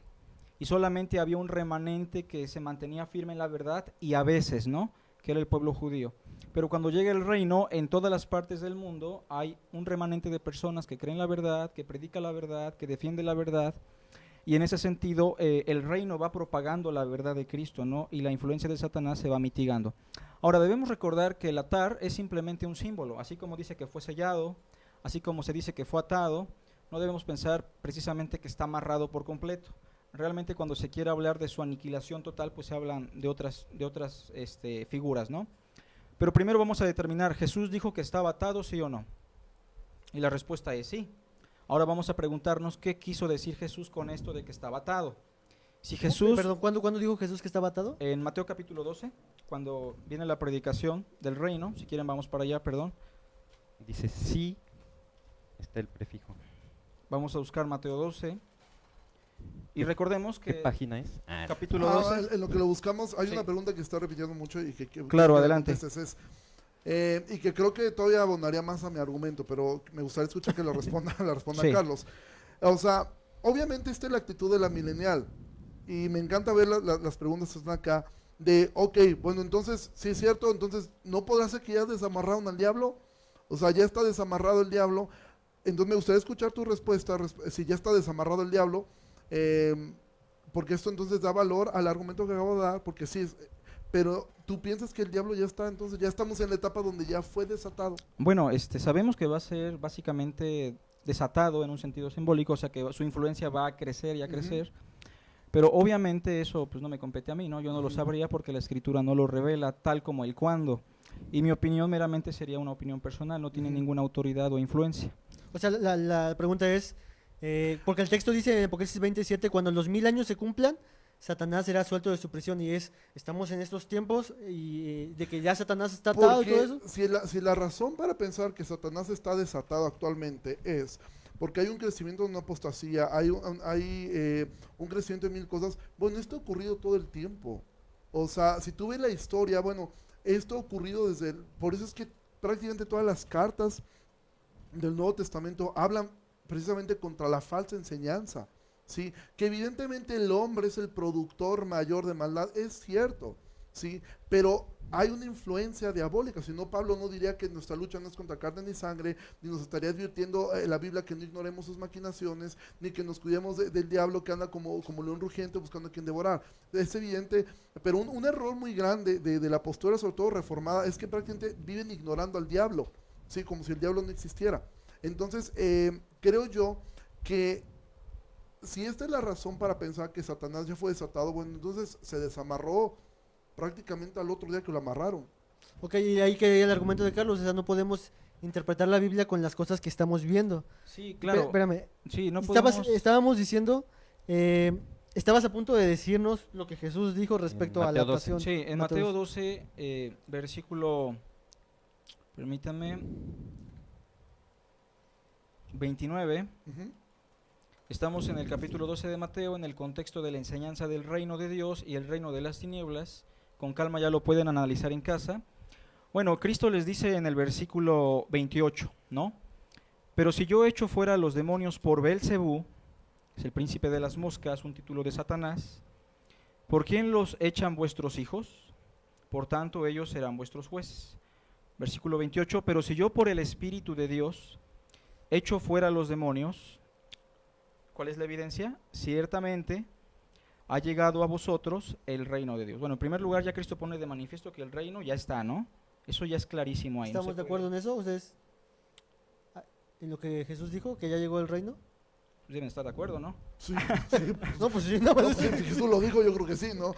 y solamente había un remanente que se mantenía firme en la verdad y a veces, ¿no?, que era el pueblo judío. Pero cuando llega el reino, en todas las partes del mundo hay un remanente de personas que creen la verdad, que predica la verdad, que defiende la verdad. Y en ese sentido, el reino va propagando la verdad de Cristo, ¿no? Y la influencia de Satanás se va mitigando. Ahora, debemos recordar que el atar es simplemente un símbolo. Así como dice que fue sellado, así como se dice que fue atado, no debemos pensar precisamente que está amarrado por completo. Realmente cuando se quiere hablar de su aniquilación total, pues se hablan de otras figuras, ¿no? Pero primero vamos a determinar, ¿Jesús dijo que estaba atado, sí o no? Y la respuesta es sí. Ahora vamos a preguntarnos qué quiso decir Jesús con esto de que estaba atado. Si Jesús, Perdón, ¿cuándo dijo Jesús que estaba atado? en Mateo capítulo 12, cuando viene la predicación del reino, si quieren vamos para allá, perdón. Dice sí, está el prefijo. Vamos a buscar Mateo 12. Y recordemos ¿Qué que página es? Ah, capítulo 12. En lo que lo buscamos, hay Sí. una pregunta que está repitiendo mucho y que Claro, que adelante. contestes y que creo que todavía abonaría más a mi argumento, pero me gustaría escuchar que lo responda, la responda Sí. Carlos. O sea, obviamente esta es la actitud de la milenial y me encanta ver las preguntas que están acá de, ok, bueno, entonces, sí es cierto, entonces, ¿no podrá ser que ya desamarraron al diablo? O sea, ya está desamarrado el diablo. Entonces me gustaría escuchar tu respuesta, si ya está desamarrado el diablo, porque esto entonces da valor al argumento que acabo de dar, porque sí, pero tú piensas que el diablo ya está, entonces ya estamos en la etapa donde ya fue desatado. Bueno, sabemos que va a ser básicamente desatado en un sentido simbólico, o sea que su influencia va a crecer y a crecer, pero obviamente eso pues no me compete a mí, ¿no? Yo no lo sabría porque la Escritura no lo revela tal como el cuándo, y mi opinión meramente sería una opinión personal, no tiene ninguna autoridad o influencia. O sea, la pregunta es, porque el texto dice en Apocalipsis 27, cuando los 1000 años se cumplan, Satanás será suelto de su prisión y estamos en estos tiempos y de que ya Satanás está atado y todo eso. Si la razón para pensar que Satanás está desatado actualmente es porque hay un crecimiento de una apostasía, hay un crecimiento de 1000 cosas, bueno, esto ha ocurrido todo el tiempo. O sea, si tú ves la historia, bueno, esto ha ocurrido por eso es que prácticamente todas las cartas del Nuevo Testamento hablan precisamente contra la falsa enseñanza. ¿Sí? Que evidentemente el hombre es el productor mayor de maldad, es cierto, ¿sí? Pero hay una influencia diabólica, si no Pablo no diría que nuestra lucha no es contra carne ni sangre, ni nos estaría advirtiendo la Biblia que no ignoremos sus maquinaciones, ni que nos cuidemos del diablo que anda como león rugiente buscando a quien devorar. Es evidente, pero un error muy grande de la postura, sobre todo reformada, es que prácticamente viven ignorando al diablo, ¿sí? Como si el diablo no existiera. Entonces, creo yo que si esta es la razón para pensar que Satanás ya fue desatado, bueno, entonces se desamarró prácticamente al otro día que lo amarraron. Ok, y ahí quedaría el argumento de Carlos, o sea, no podemos interpretar la Biblia con las cosas que estamos viendo. Sí, claro. Espérame, Sí, no podemos... estábamos diciendo, estabas a punto de decirnos lo que Jesús dijo respecto a la Mateo 12. pasión. Sí, en Mateo 12, versículo, permítame, 29, Ujú. estamos en el capítulo 12 de Mateo, en el contexto de la enseñanza del reino de Dios y el reino de las tinieblas. Con calma ya lo pueden analizar en casa. Bueno, Cristo les dice en el versículo 28, ¿no? Pero si yo echo fuera a los demonios por Belcebú, es el príncipe de las moscas, un título de Satanás, ¿por quién los echan vuestros hijos? Por tanto, ellos serán vuestros jueces. Versículo 28, pero si yo por el Espíritu de Dios echo fuera a los demonios, ¿cuál es la evidencia? Ciertamente ha llegado a vosotros el reino de Dios. Bueno, en primer lugar ya Cristo pone de manifiesto que el reino ya está, ¿no? Eso ya es clarísimo ahí. ¿Estamos de acuerdo en eso? ¿Ustedes, en lo que Jesús dijo, que ya llegó el reino? deben estar de acuerdo, ¿no? Sí, sí. No, pues sí, no, No, pues, si Jesús lo dijo, yo creo que sí, ¿no?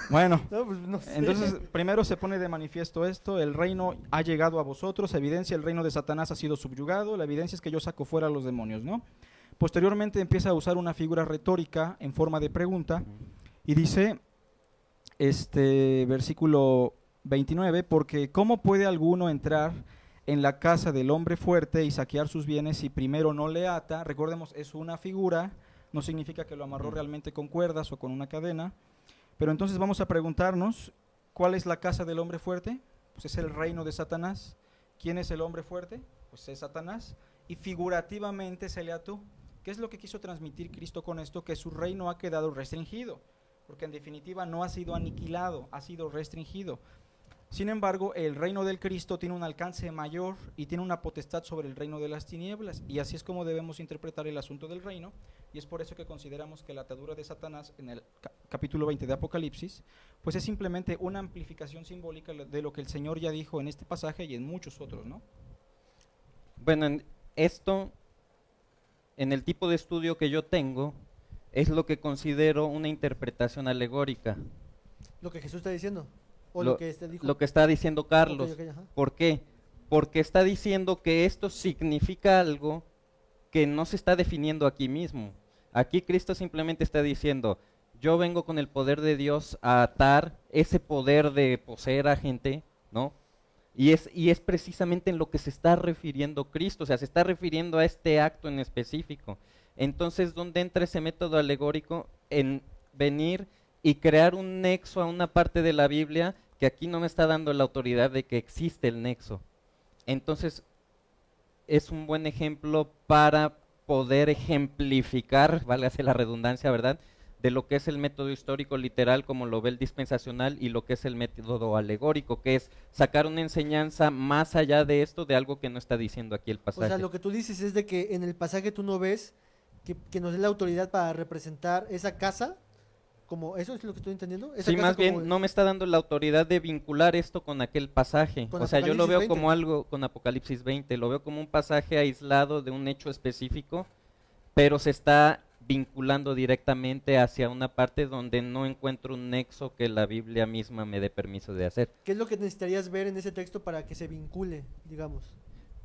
Bueno, no, pues no sé. entonces primero se pone de manifiesto esto: el reino ha llegado a vosotros, evidencia el reino de Satanás ha sido subyugado, la evidencia es que yo saco fuera a los demonios, ¿no? Posteriormente empieza a usar una figura retórica en forma de pregunta y dice, versículo 29, porque ¿cómo puede alguno entrar en la casa del hombre fuerte y saquear sus bienes si primero no le ata? Recordemos, es una figura, no significa que lo amarró realmente con cuerdas o con una cadena. Pero entonces vamos a preguntarnos, ¿cuál es la casa del hombre fuerte? Pues es el reino de Satanás. ¿Quién es el hombre fuerte? Pues es Satanás. Y figurativamente se le ató. ¿Qué es lo que quiso transmitir Cristo con esto? Que su reino ha quedado restringido, porque en definitiva no ha sido aniquilado, ha sido restringido. Sin embargo, el reino del Cristo tiene un alcance mayor y tiene una potestad sobre el reino de las tinieblas, y así es como debemos interpretar el asunto del reino, y es por eso que consideramos que la atadura de Satanás en el capítulo 20 de Apocalipsis, pues es simplemente una amplificación simbólica de lo que el Señor ya dijo en este pasaje y en muchos otros, ¿no? Bueno, en el tipo de estudio que yo tengo, es lo que considero una interpretación alegórica. Lo que Jesús está diciendo. O lo que dijo. Lo que está diciendo Carlos. Ok, ajá. ¿Por qué? Porque está diciendo que esto significa algo que no se está definiendo aquí mismo. Aquí Cristo simplemente está diciendo, yo vengo con el poder de Dios a atar ese poder de poseer a gente, ¿no? Y es precisamente en lo que se está refiriendo Cristo, o sea, se está refiriendo a este acto en específico. Entonces, ¿dónde entra ese método alegórico? En venir y crear un nexo a una parte de la Biblia que aquí no me está dando la autoridad de que existe el nexo. Entonces, es un buen ejemplo para poder ejemplificar, válgase la redundancia, ¿verdad?, de lo que es el método histórico literal, como lo ve el dispensacional, y lo que es el método alegórico, que es sacar una enseñanza más allá de esto, de algo que no está diciendo aquí el pasaje. O sea, lo que tú dices es de que en el pasaje tú no ves que nos dé la autoridad para representar esa casa, como eso es lo que estoy entendiendo. Esa Sí, casa más bien como- no me está dando la autoridad de vincular esto con aquel pasaje. Con O sea, yo lo Apocalipsis veo 20. como algo con Apocalipsis 20, lo veo como un pasaje aislado de un hecho específico, pero se está vinculando directamente hacia una parte donde no encuentro un nexo que la Biblia misma me dé permiso de hacer. ¿Qué es lo que necesitarías ver en ese texto para que se vincule, digamos?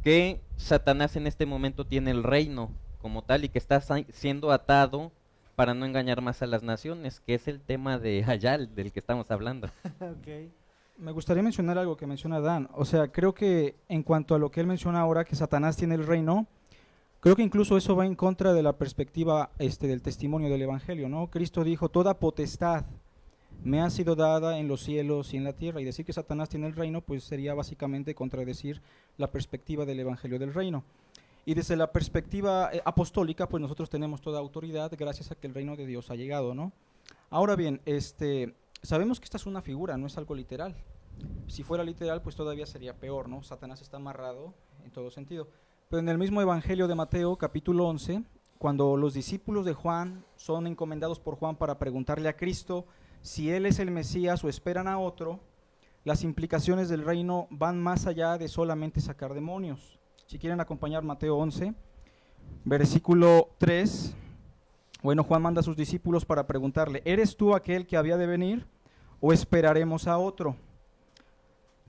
Que Satanás en este momento tiene el reino como tal y que está siendo atado para no engañar más a las naciones, que es el tema de Hayal, del que estamos hablando. Ok. Me gustaría mencionar algo que menciona Dan. O sea, creo que en cuanto a lo que él menciona ahora, que Satanás tiene el reino, creo que incluso eso va en contra de la perspectiva del testimonio del Evangelio, ¿no? Cristo dijo, toda potestad me ha sido dada en los cielos y en la tierra, y decir que Satanás tiene el reino, pues sería básicamente contradecir la perspectiva del Evangelio del reino. Y desde la perspectiva apostólica, pues nosotros tenemos toda autoridad gracias a que el reino de Dios ha llegado, ¿no? Ahora bien, sabemos que esta es una figura, no es algo literal. Si fuera literal, pues todavía sería peor, ¿no? Satanás está amarrado en todo sentido. Pero en el mismo Evangelio de Mateo, capítulo 11, cuando los discípulos de Juan son encomendados por Juan para preguntarle a Cristo si él es el Mesías o esperan a otro, las implicaciones del reino van más allá de solamente sacar demonios. Si quieren acompañar Mateo 11, versículo 3, bueno, Juan manda a sus discípulos para preguntarle, ¿eres tú aquel que había de venir o esperaremos a otro?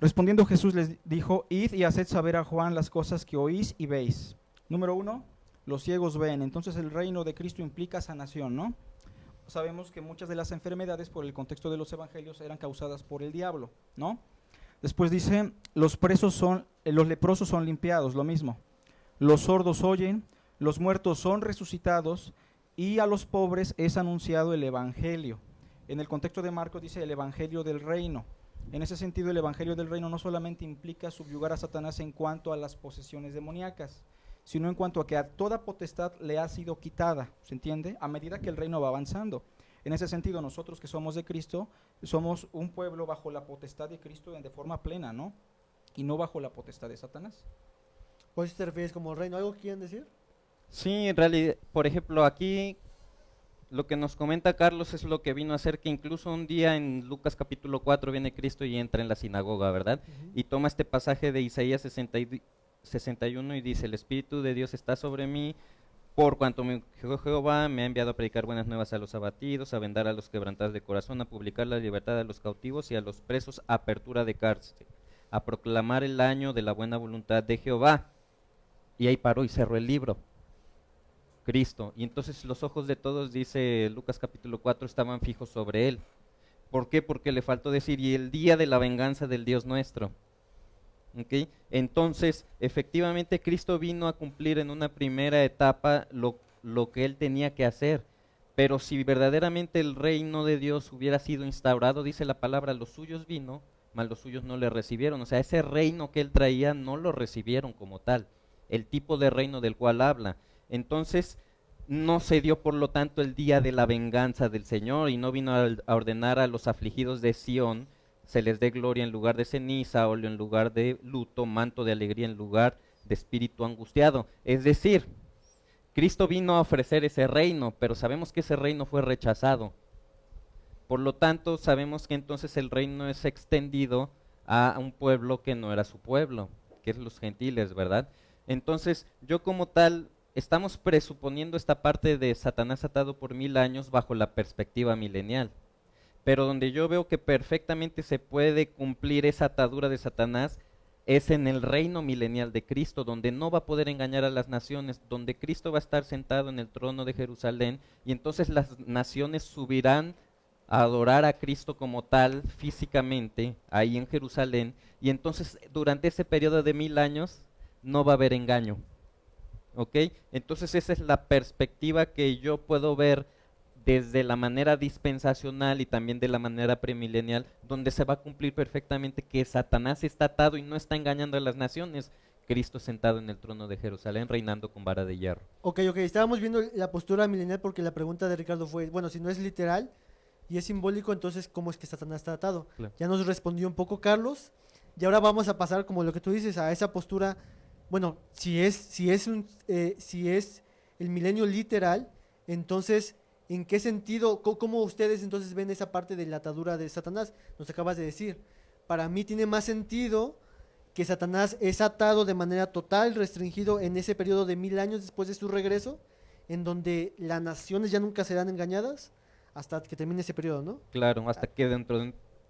Respondiendo Jesús les dijo, id y haced saber a Juan las cosas que oís y veis. Número 1, los ciegos ven. Entonces el reino de Cristo implica sanación, ¿no? Sabemos que muchas de las enfermedades por el contexto de los evangelios eran causadas por el diablo, ¿no? Después dice, los leprosos son limpiados, lo mismo. Los sordos oyen, los muertos son resucitados y a los pobres es anunciado el evangelio. En el contexto de Marcos dice el evangelio del reino. En ese sentido, el evangelio del reino no solamente implica subyugar a Satanás en cuanto a las posesiones demoníacas, sino en cuanto a que a toda potestad le ha sido quitada, ¿se entiende? A medida que el reino va avanzando. En ese sentido, nosotros que somos de Cristo, somos un pueblo bajo la potestad de Cristo de forma plena, ¿no? Y no bajo la potestad de Satanás. ¿Por eso te refieres como reino? ¿Algo quieren decir? Sí, en realidad, por ejemplo, aquí lo que nos comenta Carlos es lo que vino a hacer que incluso un día en Lucas capítulo 4 viene Cristo y entra en la sinagoga, ¿verdad? Y toma este pasaje de Isaías 61 y dice, el Espíritu de Dios está sobre mí Por cuanto Jehová me ha enviado a predicar buenas nuevas a los abatidos, a vendar a los quebrantados de corazón, a publicar la libertad a los cautivos y a los presos apertura de cárcel, a proclamar el año de la buena voluntad de Jehová. Y ahí paró y cerró el libro. Cristo. Y entonces los ojos de todos, dice Lucas capítulo 4, estaban fijos sobre él. ¿Por qué? Porque le faltó decir, y el día de la venganza del Dios nuestro. ¿Okay? Entonces, efectivamente, Cristo vino a cumplir en una primera etapa lo que él tenía que hacer. Pero si verdaderamente el reino de Dios hubiera sido instaurado, dice la palabra, los suyos vino, mas los suyos no le recibieron. O sea, ese reino que él traía no lo recibieron como tal. El tipo de reino del cual habla. Entonces, no se dio por lo tanto el día de la venganza del Señor y no vino a ordenar a los afligidos de Sión, se les dé gloria en lugar de ceniza, óleo en lugar de luto, manto de alegría en lugar de espíritu angustiado. Es decir, Cristo vino a ofrecer ese reino, pero sabemos que ese reino fue rechazado. Por lo tanto, sabemos que entonces el reino es extendido a un pueblo que no era su pueblo, que es los gentiles, ¿verdad? Entonces, yo como tal, estamos presuponiendo esta parte de Satanás atado por 1000 años bajo la perspectiva milenial. Pero donde yo veo que perfectamente se puede cumplir esa atadura de Satanás es en el reino milenial de Cristo, donde no va a poder engañar a las naciones, donde Cristo va a estar sentado en el trono de Jerusalén y entonces las naciones subirán a adorar a Cristo como tal físicamente ahí en Jerusalén y entonces durante ese periodo de 1000 años no va a haber engaño. ¿Ok? Entonces esa es la perspectiva que yo puedo ver desde la manera dispensacional y también de la manera premilenial, donde se va a cumplir perfectamente que Satanás está atado y no está engañando a las naciones. Cristo sentado en el trono de Jerusalén, reinando con vara de hierro. Ok, estábamos viendo la postura milenial porque la pregunta de Ricardo fue, bueno, si no es literal y es simbólico, entonces ¿cómo es que Satanás está atado? Claro. Ya nos respondió un poco Carlos, y ahora vamos a pasar, como lo que tú dices, a esa postura, bueno, si es el milenio literal, entonces, ¿en qué sentido, cómo ustedes entonces ven esa parte de la atadura de Satanás? Nos acabas de decir, para mí tiene más sentido que Satanás es atado de manera total, restringido en ese periodo de 1000 años después de su regreso, en donde las naciones ya nunca serán engañadas hasta que termine ese periodo, ¿no? Claro, hasta que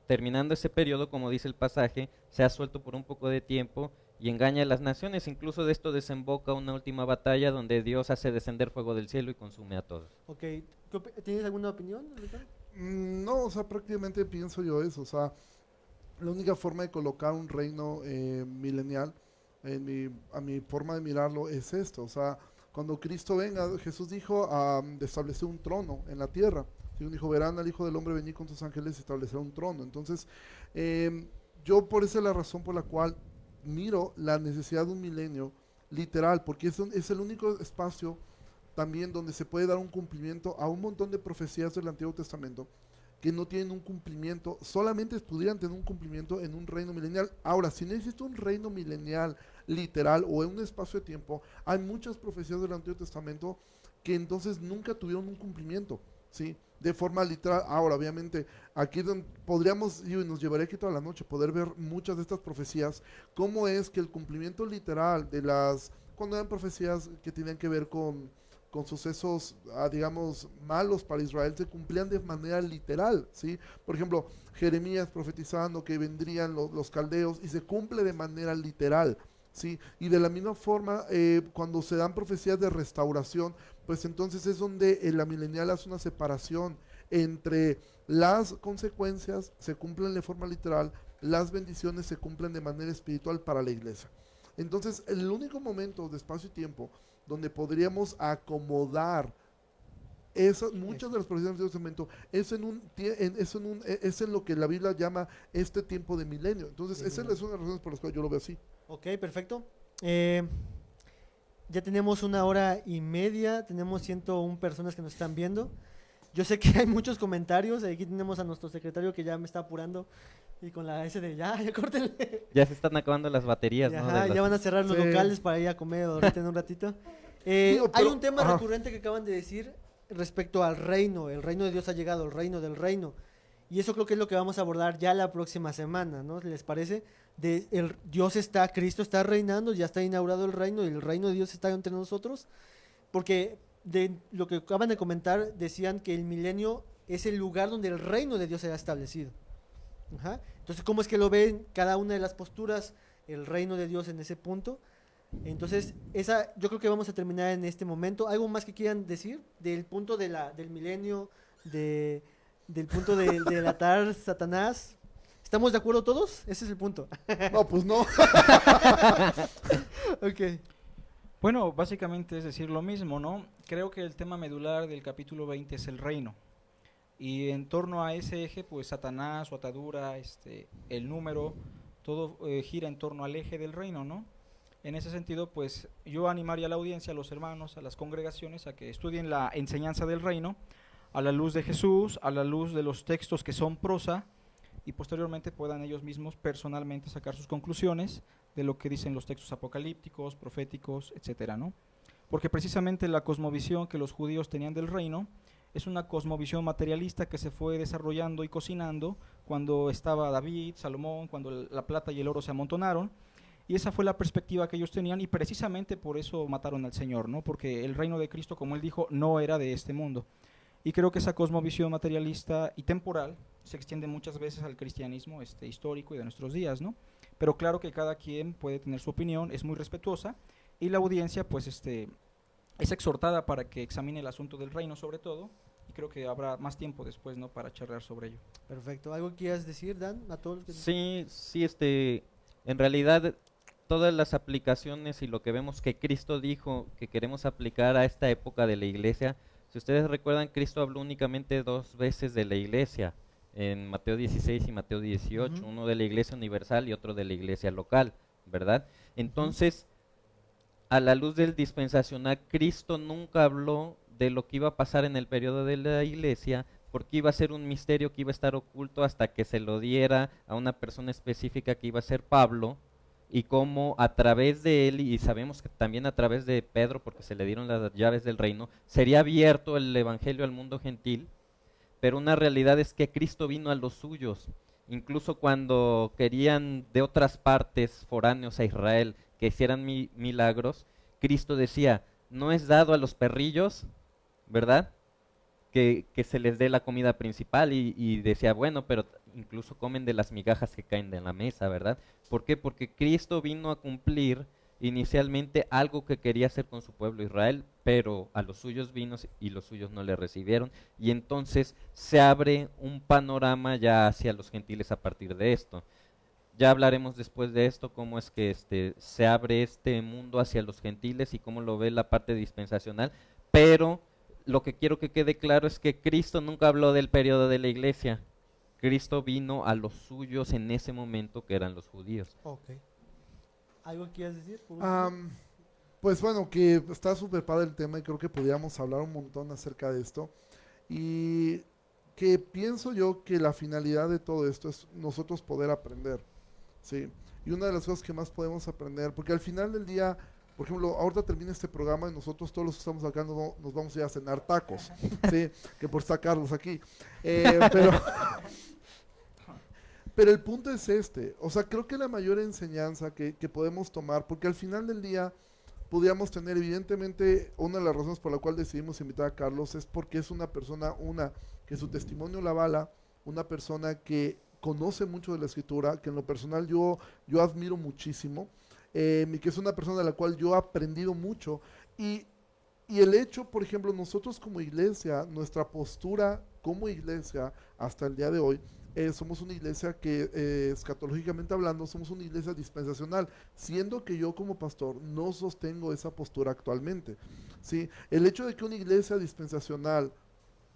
terminando ese periodo, como dice el pasaje, sea suelto por un poco de tiempo y engaña a las naciones. Incluso de esto desemboca una última batalla donde Dios hace descender fuego del cielo y consume a todos. Ok, ¿tienes alguna opinión, Ricardo? No, o sea, prácticamente pienso yo eso, o sea, la única forma de colocar un reino milenial, a mi forma de mirarlo, es esto, o sea, cuando Cristo venga, Jesús dijo de establecer un trono en la tierra. Dijo, verán al Hijo del Hombre venir con sus ángeles y establecer un trono. Entonces, yo por esa es la razón por la cual miro la necesidad de un milenio literal, porque es el único espacio también donde se puede dar un cumplimiento a un montón de profecías del Antiguo Testamento que no tienen un cumplimiento, solamente pudieran tener un cumplimiento en un reino milenial. Ahora, si necesito un reino milenial literal o en un espacio de tiempo, hay muchas profecías del Antiguo Testamento que entonces nunca tuvieron un cumplimiento, ¿sí? De forma literal. Ahora, obviamente, aquí podríamos, y nos llevaría aquí toda la noche, poder ver muchas de estas profecías, cómo es que el cumplimiento literal de cuando eran profecías que tenían que ver con sucesos, digamos, malos para Israel, se cumplían de manera literal, ¿sí? Por ejemplo, Jeremías profetizando que vendrían los caldeos, y se cumple de manera literal, ¿sí? Y de la misma forma, cuando se dan profecías de restauración, pues entonces es donde la milenial hace una separación entre las consecuencias, se cumplen de forma literal, las bendiciones se cumplen de manera espiritual para la iglesia. Entonces, el único momento de espacio y tiempo donde podríamos acomodar muchas de las profecías del Antiguo Testamento es en lo que la Biblia llama este tiempo de milenio. Entonces, esa es una de las razones por las cuales yo lo veo así. Ok, perfecto. Ya tenemos 1h30, tenemos 101 personas que nos están viendo. Yo sé que hay muchos comentarios, aquí tenemos a nuestro secretario que ya me está apurando y con la S de ya córtenle. Ya se están acabando las baterías, ¿no? Ajá, ya van a cerrar los locales para ir a comer ahorita en un ratito. Hay un tema recurrente que acaban de decir respecto al reino. El reino de Dios ha llegado, el reino del reino. Y eso creo que es lo que vamos a abordar ya la próxima semana, ¿no? ¿Les parece? Cristo está reinando, ya está inaugurado el reino y el reino de Dios está entre nosotros. porque de lo que acaban de comentar, decían que el milenio es el lugar donde el reino de Dios será establecido. Ajá. Entonces, ¿cómo es que lo ven cada una de las posturas el reino de Dios en ese punto? Entonces, yo creo que vamos a terminar en este momento. ¿Algo más que quieran decir del punto del milenio, del punto del atar Satanás? ¿Estamos de acuerdo todos? Ese es el punto. No, pues no. Ok. Bueno, básicamente es decir lo mismo, ¿no? Creo que el tema medular del capítulo 20 es el reino. Y en torno a ese eje, pues Satanás, su atadura, el número, todo gira en torno al eje del reino, ¿no? En ese sentido, pues yo animaría a la audiencia, a los hermanos, a las congregaciones, a que estudien la enseñanza del reino a la luz de Jesús, a la luz de los textos que son prosa, y posteriormente puedan ellos mismos personalmente sacar sus conclusiones de lo que dicen los textos apocalípticos, proféticos, etcétera, ¿no? Porque precisamente la cosmovisión que los judíos tenían del reino es una cosmovisión materialista que se fue desarrollando y cocinando cuando estaba David, Salomón, cuando la plata y el oro se amontonaron, y esa fue la perspectiva que ellos tenían, y precisamente por eso mataron al Señor, ¿no? Porque el reino de Cristo, como él dijo, no era de este mundo. Y creo que esa cosmovisión materialista y temporal se extiende muchas veces al cristianismo histórico y de nuestros días, ¿no? Pero claro que cada quien puede tener su opinión, es muy respetuosa, y la audiencia pues es exhortada para que examine el asunto del reino sobre todo, y creo que habrá más tiempo después, ¿no?, para charlar sobre ello. Perfecto. ¿Algo quieras decir, Dan, a todos los que... Sí, en realidad todas las aplicaciones y lo que vemos que Cristo dijo que queremos aplicar a esta época de la iglesia, si ustedes recuerdan, Cristo habló únicamente 2 veces de la iglesia, en Mateo 16 y Mateo 18, uno de la iglesia universal y otro de la iglesia local, ¿verdad? Entonces, a la luz del dispensacional, Cristo nunca habló de lo que iba a pasar en el periodo de la iglesia, porque iba a ser un misterio que iba a estar oculto hasta que se lo diera a una persona específica que iba a ser Pablo, y cómo a través de él, y sabemos que también a través de Pedro, porque se le dieron las llaves del reino, sería abierto el evangelio al mundo gentil. Pero una realidad es que Cristo vino a los suyos, incluso cuando querían de otras partes, foráneos a Israel, que hicieran milagros, Cristo decía, no es dado a los perrillos, ¿verdad?, que se les dé la comida principal, y decía, bueno, pero incluso comen de las migajas que caen de la mesa, ¿verdad? ¿Por qué? Porque Cristo vino a cumplir inicialmente algo que quería hacer con su pueblo Israel, pero a los suyos vino y los suyos no le recibieron, y entonces se abre un panorama ya hacia los gentiles a partir de esto. Ya hablaremos después de esto, cómo es que se abre este mundo hacia los gentiles y cómo lo ve la parte dispensacional, pero lo que quiero que quede claro es que Cristo nunca habló del periodo de la iglesia. Cristo vino a los suyos en ese momento, que eran los judíos. Ok. ¿Algo quieras decir? Pues bueno, que está súper padre el tema y creo que podríamos hablar un montón acerca de esto. Y que pienso yo que la finalidad de todo esto es nosotros poder aprender, ¿sí? Y una de las cosas que más podemos aprender, porque al final del día, por ejemplo, ahorita termina este programa y nosotros todos los que estamos acá nos vamos a ir a cenar tacos, ¿sí? Que por estar Carlos aquí. Pero el punto es o sea, creo que la mayor enseñanza que podemos tomar, porque al final del día podríamos tener, evidentemente, una de las razones por la cual decidimos invitar a Carlos es porque es una persona, que su testimonio la avala, una persona que conoce mucho de la escritura, que en lo personal yo admiro muchísimo, que es una persona de la cual yo he aprendido mucho, y el hecho, por ejemplo, nosotros como iglesia, nuestra postura como iglesia hasta el día de hoy, somos una iglesia que, escatológicamente hablando, somos una iglesia dispensacional, siendo que yo como pastor no sostengo esa postura actualmente, ¿sí? El hecho de que una iglesia dispensacional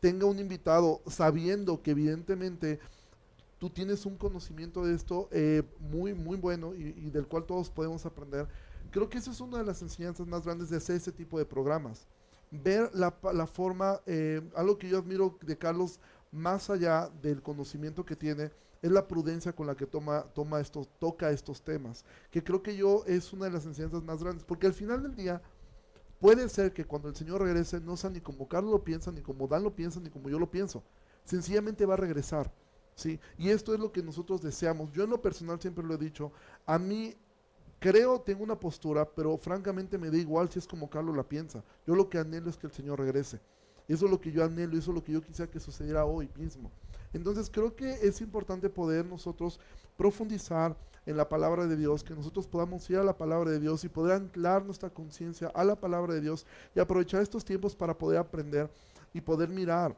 tenga un invitado sabiendo que evidentemente tú tienes un conocimiento de esto muy, muy bueno y del cual todos podemos aprender, creo que esa es una de las enseñanzas más grandes de hacer ese tipo de programas. Ver la forma, algo que yo admiro de Carlos, más allá del conocimiento que tiene, es la prudencia con la que toca estos temas, que creo que es una de las enseñanzas más grandes, porque al final del día, puede ser que cuando el Señor regrese, no sea ni como Carlos lo piensa, ni como Dan lo piensa, ni como yo lo pienso, sencillamente va a regresar, ¿sí? Y esto es lo que nosotros deseamos. Yo en lo personal siempre lo he dicho, a mí creo, tengo una postura, pero francamente me da igual si es como Carlos la piensa. Yo lo que anhelo es que el Señor regrese. Eso es lo que yo anhelo, eso es lo que yo quisiera que sucediera hoy mismo. Entonces creo que es importante poder nosotros profundizar en la palabra de Dios, que nosotros podamos ir a la palabra de Dios y poder anclar nuestra conciencia a la palabra de Dios y aprovechar estos tiempos para poder aprender y poder mirar.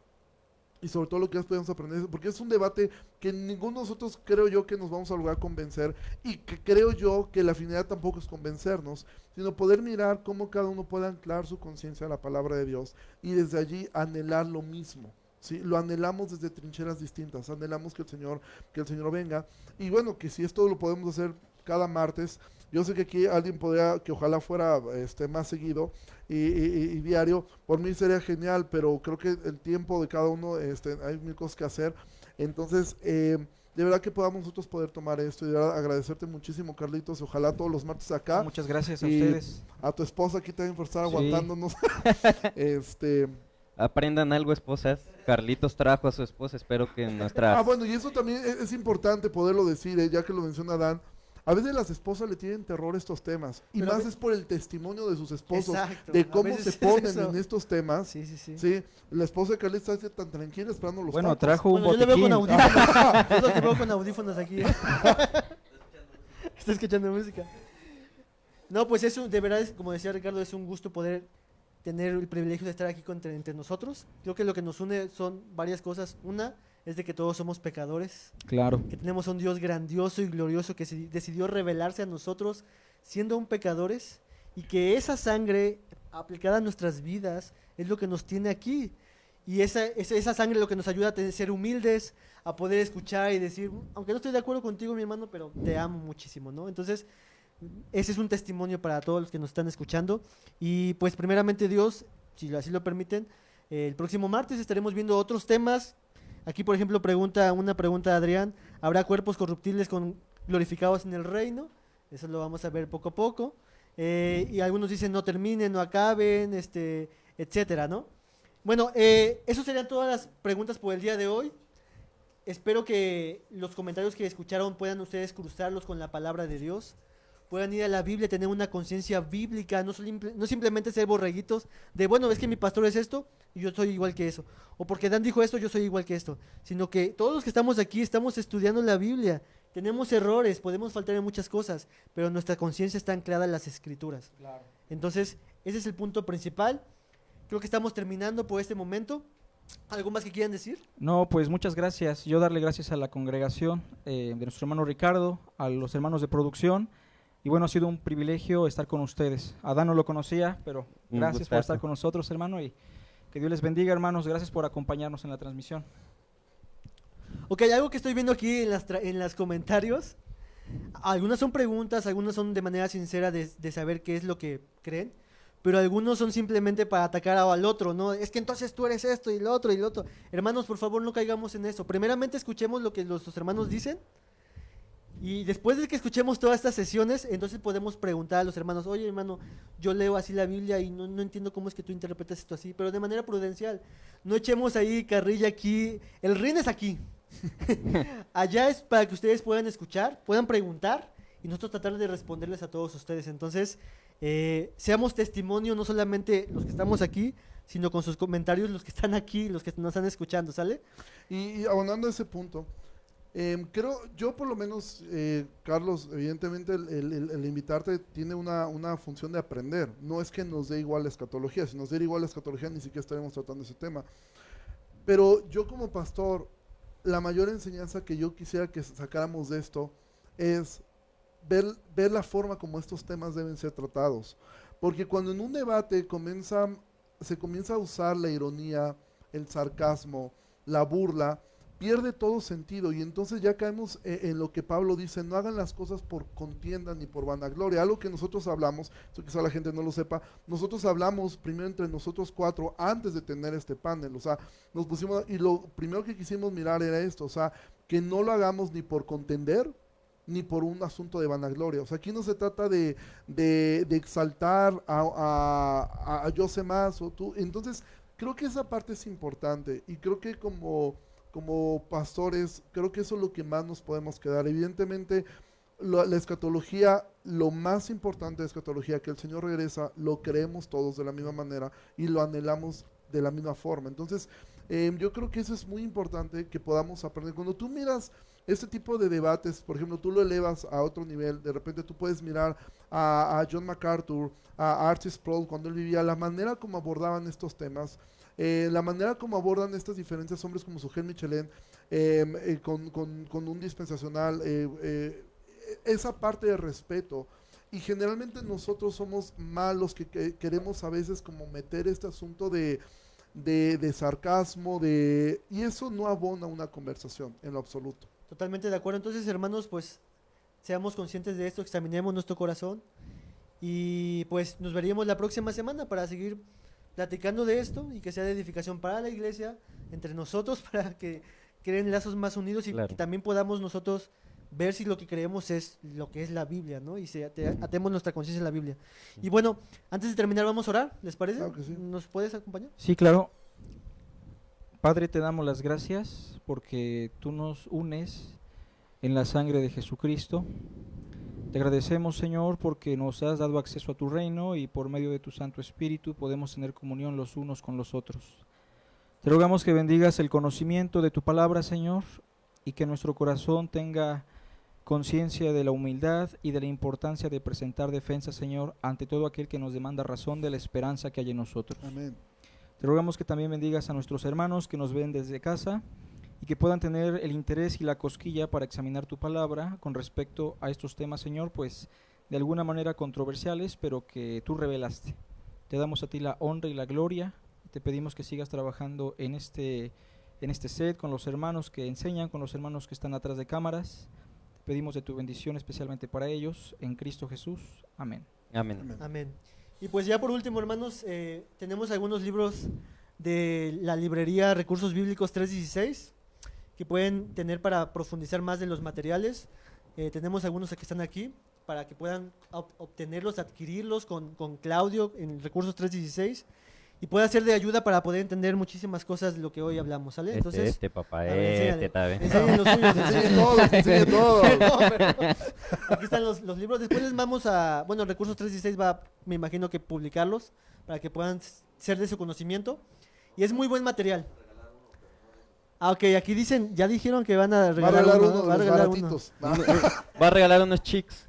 Y sobre todo lo que más podemos aprender, porque es un debate que ninguno de nosotros creo yo que nos vamos a lograr convencer, y que creo yo que la finalidad tampoco es convencernos, sino poder mirar cómo cada uno puede anclar su conciencia a la palabra de Dios y desde allí anhelar lo mismo. ¿Sí? Lo anhelamos desde trincheras distintas, anhelamos que el Señor venga, y bueno, que si esto lo podemos hacer cada martes. Yo sé que aquí alguien podría, que ojalá fuera más seguido y diario, por mí sería genial, pero creo que el tiempo de cada uno, hay mil cosas que hacer. Entonces, de verdad que podamos nosotros poder tomar esto, y de verdad agradecerte muchísimo, Carlitos, y ojalá todos los martes acá. Muchas gracias a Y ustedes. a tu esposa aquí también por estar Sí. aguantándonos. Aprendan algo, esposas. Carlitos trajo a su esposa, espero que nuestra... Bueno, y eso también es importante poderlo decir, ya que lo menciona Dan. A veces las esposas le tienen terror a estos temas, y Pero más es por el testimonio de sus esposos, Exacto, de a cómo veces se es ponen eso. en estos temas. Sí, sí, sí. Sí, la esposa de Carlitos está tan tranquila esperando los Bueno, tacos. trajo un Bueno, yo le veo con botiquín. audífonos. Yo lo que veo con audífonos aquí. Está escuchando música. No, pues eso, de verdad, como decía Ricardo, es un gusto poder tener el privilegio de estar aquí entre nosotros. Creo que lo que nos une son varias cosas. Una es de que todos somos pecadores, Claro. que tenemos un Dios grandioso y glorioso que decidió revelarse a nosotros siendo aún pecadores, y que esa sangre aplicada a nuestras vidas es lo que nos tiene aquí. Y esa sangre es lo que nos ayuda a ser humildes, a poder escuchar y decir, aunque no estoy de acuerdo contigo, mi hermano, pero te amo muchísimo, ¿no? Entonces, ese es un testimonio para todos los que nos están escuchando. Y pues primeramente Dios, si así lo permiten, el próximo martes estaremos viendo otros temas. Aquí, por ejemplo, una pregunta Adrián: ¿habrá cuerpos corruptibles glorificados en el reino? Eso lo vamos a ver poco a poco. Y algunos dicen no terminen, no acaben, etcétera, ¿no? Bueno, eso serían todas las preguntas por el día de hoy. Espero que los comentarios que escucharon puedan ustedes cruzarlos con la palabra de Dios. Puedan ir a la Biblia, tener una conciencia bíblica, no simplemente ser borreguitos de, bueno, es que mi pastor es esto y yo soy igual que eso. O porque Dan dijo esto, yo soy igual que esto. Sino que todos los que estamos aquí estamos estudiando la Biblia. Tenemos errores, podemos faltar en muchas cosas, pero nuestra conciencia está anclada en las Escrituras. Claro. Entonces, ese es el punto principal. Creo que estamos terminando por este momento. ¿Algo más que quieran decir? No, pues muchas gracias. Yo darle gracias a la congregación de nuestro hermano Ricardo, a los hermanos de producción. Y bueno, ha sido un privilegio estar con ustedes. Adán no lo conocía, pero Un gracias por gustazo. estar con nosotros, hermano. Y que Dios les bendiga, hermanos. Gracias por acompañarnos en la transmisión. Ok, algo que estoy viendo aquí en los comentarios. Algunas son preguntas, algunas son de manera sincera de saber qué es lo que creen. Pero algunos son simplemente para atacar al otro, ¿no? Es que entonces tú eres esto y lo otro y lo otro. Hermanos, por favor, no caigamos en eso. Primeramente escuchemos lo que los hermanos dicen. Y después de que escuchemos todas estas sesiones, entonces podemos preguntar a los hermanos: oye, hermano, yo leo así la Biblia y no entiendo cómo es que tú interpretas esto así, pero de manera prudencial. No echemos ahí carrilla aquí. El RIN es aquí. Allá es para que ustedes puedan escuchar, puedan preguntar y nosotros tratar de responderles a todos ustedes. Entonces, seamos testimonio, no solamente los que estamos aquí, sino con sus comentarios los que están aquí, los que nos están escuchando, ¿sale? Y abonando a ese punto, creo, yo por lo menos, Carlos, evidentemente el invitarte tiene una función de aprender. No es que nos dé igual la escatología. Si nos diera igual la escatología, ni siquiera estaremos tratando ese tema. Pero yo como pastor, la mayor enseñanza que yo quisiera que sacáramos de esto es ver la forma como estos temas deben ser tratados. Porque cuando en un debate se comienza a usar la ironía, el sarcasmo, la burla, pierde todo sentido, y entonces ya caemos en lo que Pablo dice: no hagan las cosas por contienda ni por vanagloria. Algo que nosotros hablamos, esto quizá la gente no lo sepa, nosotros hablamos primero entre nosotros cuatro antes de tener este panel. O sea, nos pusimos, y lo primero que quisimos mirar era esto, o sea, que no lo hagamos ni por contender ni por un asunto de vanagloria. O sea, aquí no se trata de exaltar a yo sé más o tú. Entonces creo que esa parte es importante, y creo que como pastores, creo que eso es lo que más nos podemos quedar. Evidentemente, la escatología, lo más importante de escatología, que el Señor regresa, lo creemos todos de la misma manera y lo anhelamos de la misma forma. Entonces, yo creo que eso es muy importante que podamos aprender. Cuando tú miras este tipo de debates, por ejemplo, tú lo elevas a otro nivel, de repente tú puedes mirar a John MacArthur, a Archie Sproul, cuando él vivía, la manera como abordaban estos temas, la manera como abordan estas diferencias, hombres como Sujel Michelin, con un dispensacional, esa parte de respeto. Y generalmente nosotros somos malos que queremos a veces como meter este asunto de sarcasmo, y eso no abona una conversación en lo absoluto. Totalmente de acuerdo. Entonces, hermanos, pues seamos conscientes de esto, examinemos nuestro corazón y pues nos veríamos la próxima semana para seguir platicando de esto y que sea de edificación para la iglesia, entre nosotros, para que creen lazos más unidos y Claro. que también podamos nosotros ver si lo que creemos es lo que es la Biblia, ¿no? Y atemos nuestra conciencia en la Biblia. Y bueno, antes de terminar vamos a orar, ¿les parece? Claro que sí. ¿Nos puedes acompañar? Sí, claro. Padre, te damos las gracias porque tú nos unes en la sangre de Jesucristo. Te agradecemos, Señor, porque nos has dado acceso a tu reino y por medio de tu Santo Espíritu podemos tener comunión los unos con los otros. Te rogamos que bendigas el conocimiento de tu palabra, Señor, y que nuestro corazón tenga conciencia de la humildad y de la importancia de presentar defensa, Señor, ante todo aquel que nos demanda razón de la esperanza que hay en nosotros. Amén. Te rogamos que también bendigas a nuestros hermanos que nos ven desde casa y que puedan tener el interés y la cosquilla para examinar tu palabra con respecto a estos temas, Señor, pues de alguna manera controversiales, pero que tú revelaste. Te damos a ti la honra y la gloria y te pedimos que sigas trabajando en este set con los hermanos que enseñan, con los hermanos que están atrás de cámaras. Te pedimos de tu bendición especialmente para ellos, en Cristo Jesús. Amén. Amén. Amén. Amén. Y pues ya por último, hermanos, tenemos algunos libros de la librería Recursos Bíblicos 316 que pueden tener para profundizar más de los materiales. Tenemos algunos que están aquí para que puedan obtenerlos, adquirirlos con Claudio en Recursos 316 y pueda ser de ayuda para poder entender muchísimas cosas de lo que hoy hablamos, ¿sale? Entonces, papá, a ver, enséñale. está bien. enseñen los suyos, enseñen Enseñe todo, enseñe todo. Perdón. Aquí están los libros. Después les vamos a, bueno, Recursos 316 va, me imagino que publicarlos para que puedan ser de su conocimiento. Y es muy buen material. Ah, ok, aquí dicen, ya dijeron que van a Va a regalar regalar uno, uno ¿no? Va a de los regalar uno. baratitos. Va a regalar unos chicks.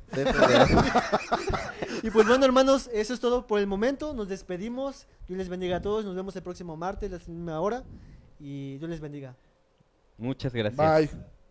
Y pues bueno, hermanos, eso es todo por el momento. Nos despedimos. Dios les bendiga a todos. Nos vemos el próximo martes a la misma hora. Y Dios les bendiga. Muchas gracias. Bye.